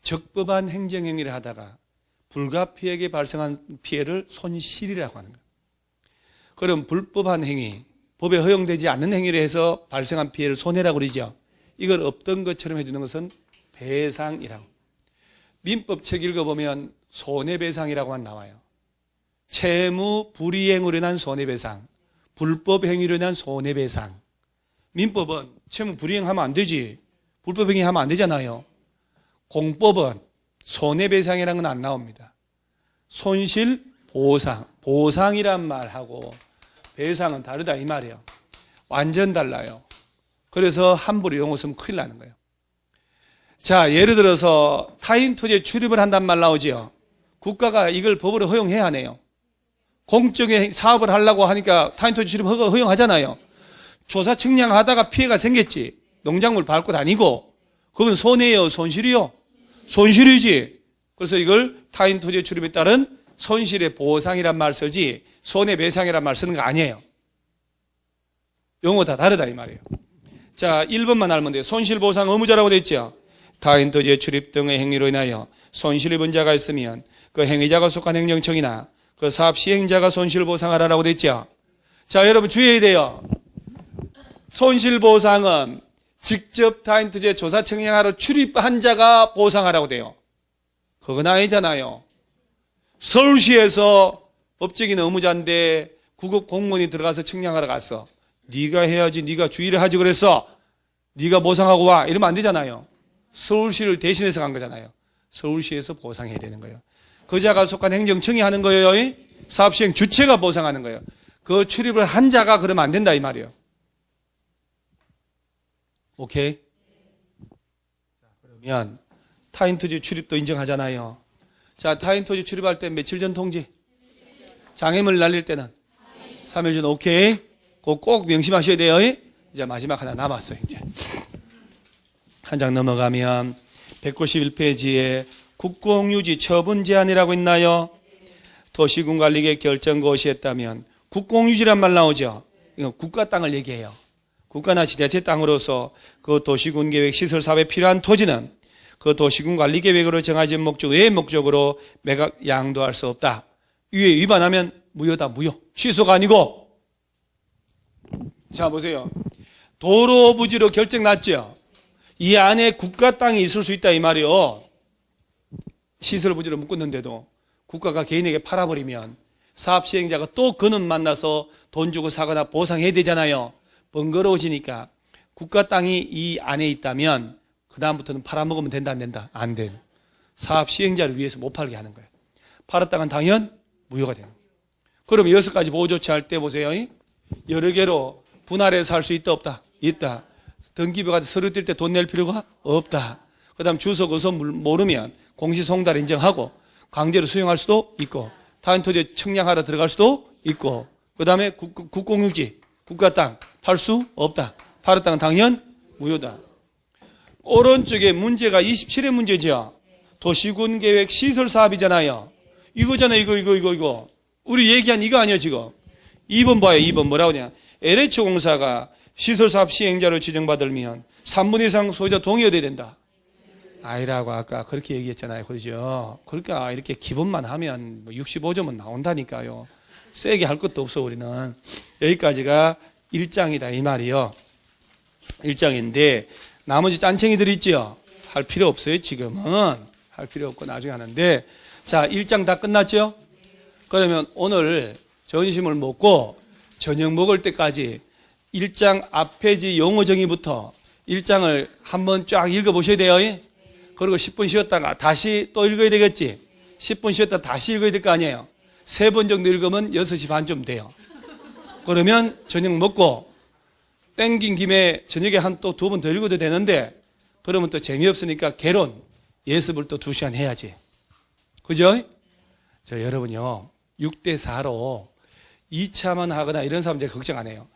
적법한 행정행위를 하다가 불가피하게 발생한 피해를 손실이라고 하는 거예요. 그럼 불법한 행위, 법에 허용되지 않는 행위를 해서 발생한 피해를 손해라고 그러죠. 이걸 없던 것처럼 해주는 것은 배상이라고. 민법 책 읽어보면 손해배상이라고만 나와요. 채무 불이행으로 인한 손해배상, 불법 행위로 인한 손해배상. 민법은 채무 불이행하면 안 되지. 불법 행위하면 안 되잖아요. 공법은 손해배상이라는 건 안 나옵니다. 손실 보상, 보상이란 말하고 배상은 다르다 이 말이에요. 완전 달라요. 그래서 함부로 용어 쓰면 큰일 나는 거예요. 자, 예를 들어서 타인 토지에 출입을 한단 말 나오지요. 국가가 이걸 법으로 허용해야 하네요. 공적인 사업을 하려고 하니까 타인 토지 출입 허용하잖아요. 조사 측량하다가 피해가 생겼지. 농작물 밟고 다니고. 그건 손해요, 손실이요? 손실이지. 그래서 이걸 타인 토지의 출입에 따른 손실의 보상이란 말 쓰지 손해배상이란 말 쓰는 거 아니에요. 용어 다 다르다 이 말이에요. 자, 1번만 알면 돼요. 손실보상 의무자라고 되어 있죠. 타인 토지의 출입 등의 행위로 인하여 손실 입은 자가 있으면 그 행위자가 속한 행정청이나 그 사업 시행자가 손실보상하라라고 되어 있죠. 자, 여러분 주의해야 돼요. 손실보상은 직접 타인 토지에 조사 측량하러 출입한 자가 보상하라고 돼요. 그건 아니잖아요. 서울시에서 법적인 의무자인데 구급 공무원이 들어가서 측량하러 갔어. 네가 해야지, 네가 주의를 하지 그랬어. 네가 보상하고 와. 이러면 안 되잖아요. 서울시를 대신해서 간 거잖아요. 서울시에서 보상해야 되는 거예요. 그 자가 속한 행정청이 하는 거예요. 사업시행 주체가 보상하는 거예요. 그 출입을 한 자가 그러면 안 된다 이 말이에요. 오케이? 그러면 타인토지 출입도 인정하잖아요. 자, 타인토지 출입할 때 며칠 전 통지? 장애물 날릴 때는 3일 전. 오케이? 그거 꼭 명심하셔야 돼요. 이제 마지막 하나 남았어요. 이제 한 장 넘어가면 191페이지에 국공유지 처분 제한이라고 있나요? 도시군관리계획 결정 고시했다면 국공유지란 말 나오죠. 이거 국가 땅을 얘기해요. 국가나 지자체 땅으로서 그 도시군계획 시설사업에 필요한 토지는 그 도시군관리계획으로 정해진 목적 외의 목적으로 매각 양도할 수 없다. 이에 위반하면 무효다. 무효. 취소가 아니고. 자, 보세요. 도로 부지로 결정 났죠. 이 안에 국가 땅이 있을 수 있다 이 말이요. 시설 부지로 묶었는데도 국가가 개인에게 팔아버리면 사업 시행자가 또 그는 만나서 돈 주고 사거나 보상해야 되잖아요. 번거로워지니까 국가 땅이 이 안에 있다면 그 다음부터는 팔아먹으면 된다 안 된다? 안 돼. 사업 시행자를 위해서 못 팔게 하는 거예요. 팔았다간 당연 무효가 되는 거예요. 그럼 6가지 보호 조치할 때 보세요. 여러 개로 분할해서 할 수 있다 없다? 있다. 등기부 가서 서류 뗄 때 돈 낼 필요가 없다. 그 다음 주소 거소 모르면 공시송달 인정하고 강제로 수용할 수도 있고 타인 토지 청량하러 들어갈 수도 있고 그 다음에 국공유지 국가 땅 팔 수 없다. 팔았다는 당연 무효다. 오른쪽에 문제가 27의 문제죠. 도시군계획 시설사업이잖아요. 이거잖아요. 이거. 우리 얘기한 이거 아니에요 지금. 2번 봐요. 2번 뭐라고 하냐. LH공사가 시설사업 시행자로 지정받으면 3분 이상 소유자 동의해야 된다. 아니라고 아까 그렇게 얘기했잖아요. 그러죠. 그러니까 이렇게 기본만 하면 65점은 나온다니까요. 세게 할 것도 없어 우리는. 여기까지가 1장이다 이 말이요. 1장인데 나머지 짠챙이들이 있죠. 할 필요 없어요. 지금은. 할 필요 없고 나중에 하는데 자 1장 다 끝났죠. 그러면 오늘 점심을 먹고 저녁 먹을 때까지 1장 앞 페이지 용어 정의부터 1장을 한번 쫙 읽어보셔야 돼요. 그리고 10분 쉬었다가 다시 또 읽어야 되겠지. 10분 쉬었다 다시 읽어야 될 거 아니에요. 3번 정도 읽으면 6시 반쯤 돼요. 그러면 저녁 먹고 땡긴 김에 저녁에 한 또 2번 더 읽어도 되는데 그러면 또 재미없으니까 개론 예습을 또 2시간 해야지. 그죠? 저 여러분요 6대4로 2차만 하거나 이런 사람 제가 걱정 안 해요.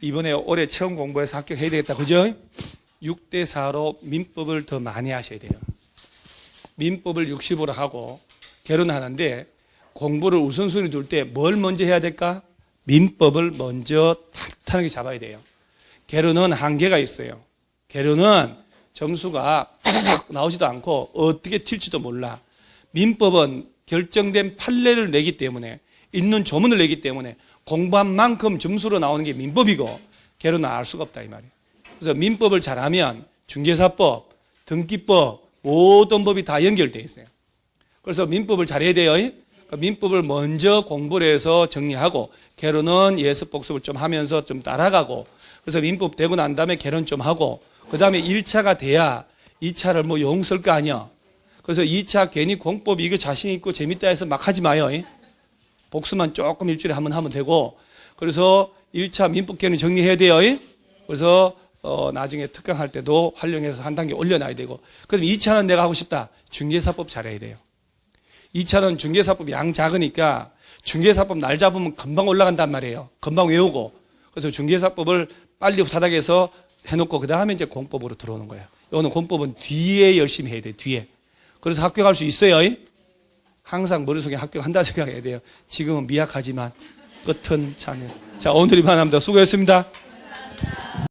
이번에 올해 처음 공부해서 합격해야 되겠다. 그죠? 6대4로 민법을 더 많이 하셔야 돼요. 민법을 60으로 하고 개론하는데 공부를 우선순위 둘 때 뭘 먼저 해야 될까? 민법을 먼저 탄탄하게 잡아야 돼요. 개론은 한계가 있어요. 개론은 점수가 나오지도 않고 어떻게 튈지도 몰라. 민법은 결정된 판례를 내기 때문에 있는 조문을 내기 때문에 공부한 만큼 점수로 나오는 게 민법이고 개론은 알 수가 없다 이 말이에요. 그래서 민법을 잘하면 중개사법, 등기법 모든 법이 다 연결되어 있어요. 그래서 민법을 잘해야 돼요. 그러니까 민법을 먼저 공부를 해서 정리하고 개론은 예습 복습을 좀 하면서 좀 따라가고 그래서 민법 되고 난 다음에 개론 좀 하고 그 다음에 1차가 돼야 2차를 뭐 용 쓸 거 아니야. 그래서 2차 괜히 공법 이거 자신 있고 재밌다 해서 막 하지 마요. 복습만 조금 일주일에 한 번 하면 되고 그래서 1차 민법 개론 정리해야 돼요. 그래서 나중에 특강할 때도 활용해서 한 단계 올려놔야 되고 그럼 2차는 내가 하고 싶다. 중개사법 잘해야 돼요. 2차는 중개사법이 양 작으니까 중개사법 날 잡으면 금방 올라간단 말이에요. 금방 외우고 그래서 중개사법을 빨리 후다닥해서 해놓고 그 다음에 이제 공법으로 들어오는 거예요. 이거는 공법은 뒤에 열심히 해야 돼요. 뒤에. 그래서 합격할 수 있어요. 항상 머릿속에 합격한다 생각해야 돼요. 지금은 미약하지만 끝은 참여. 자, 오늘 이만합니다. 수고했습니다.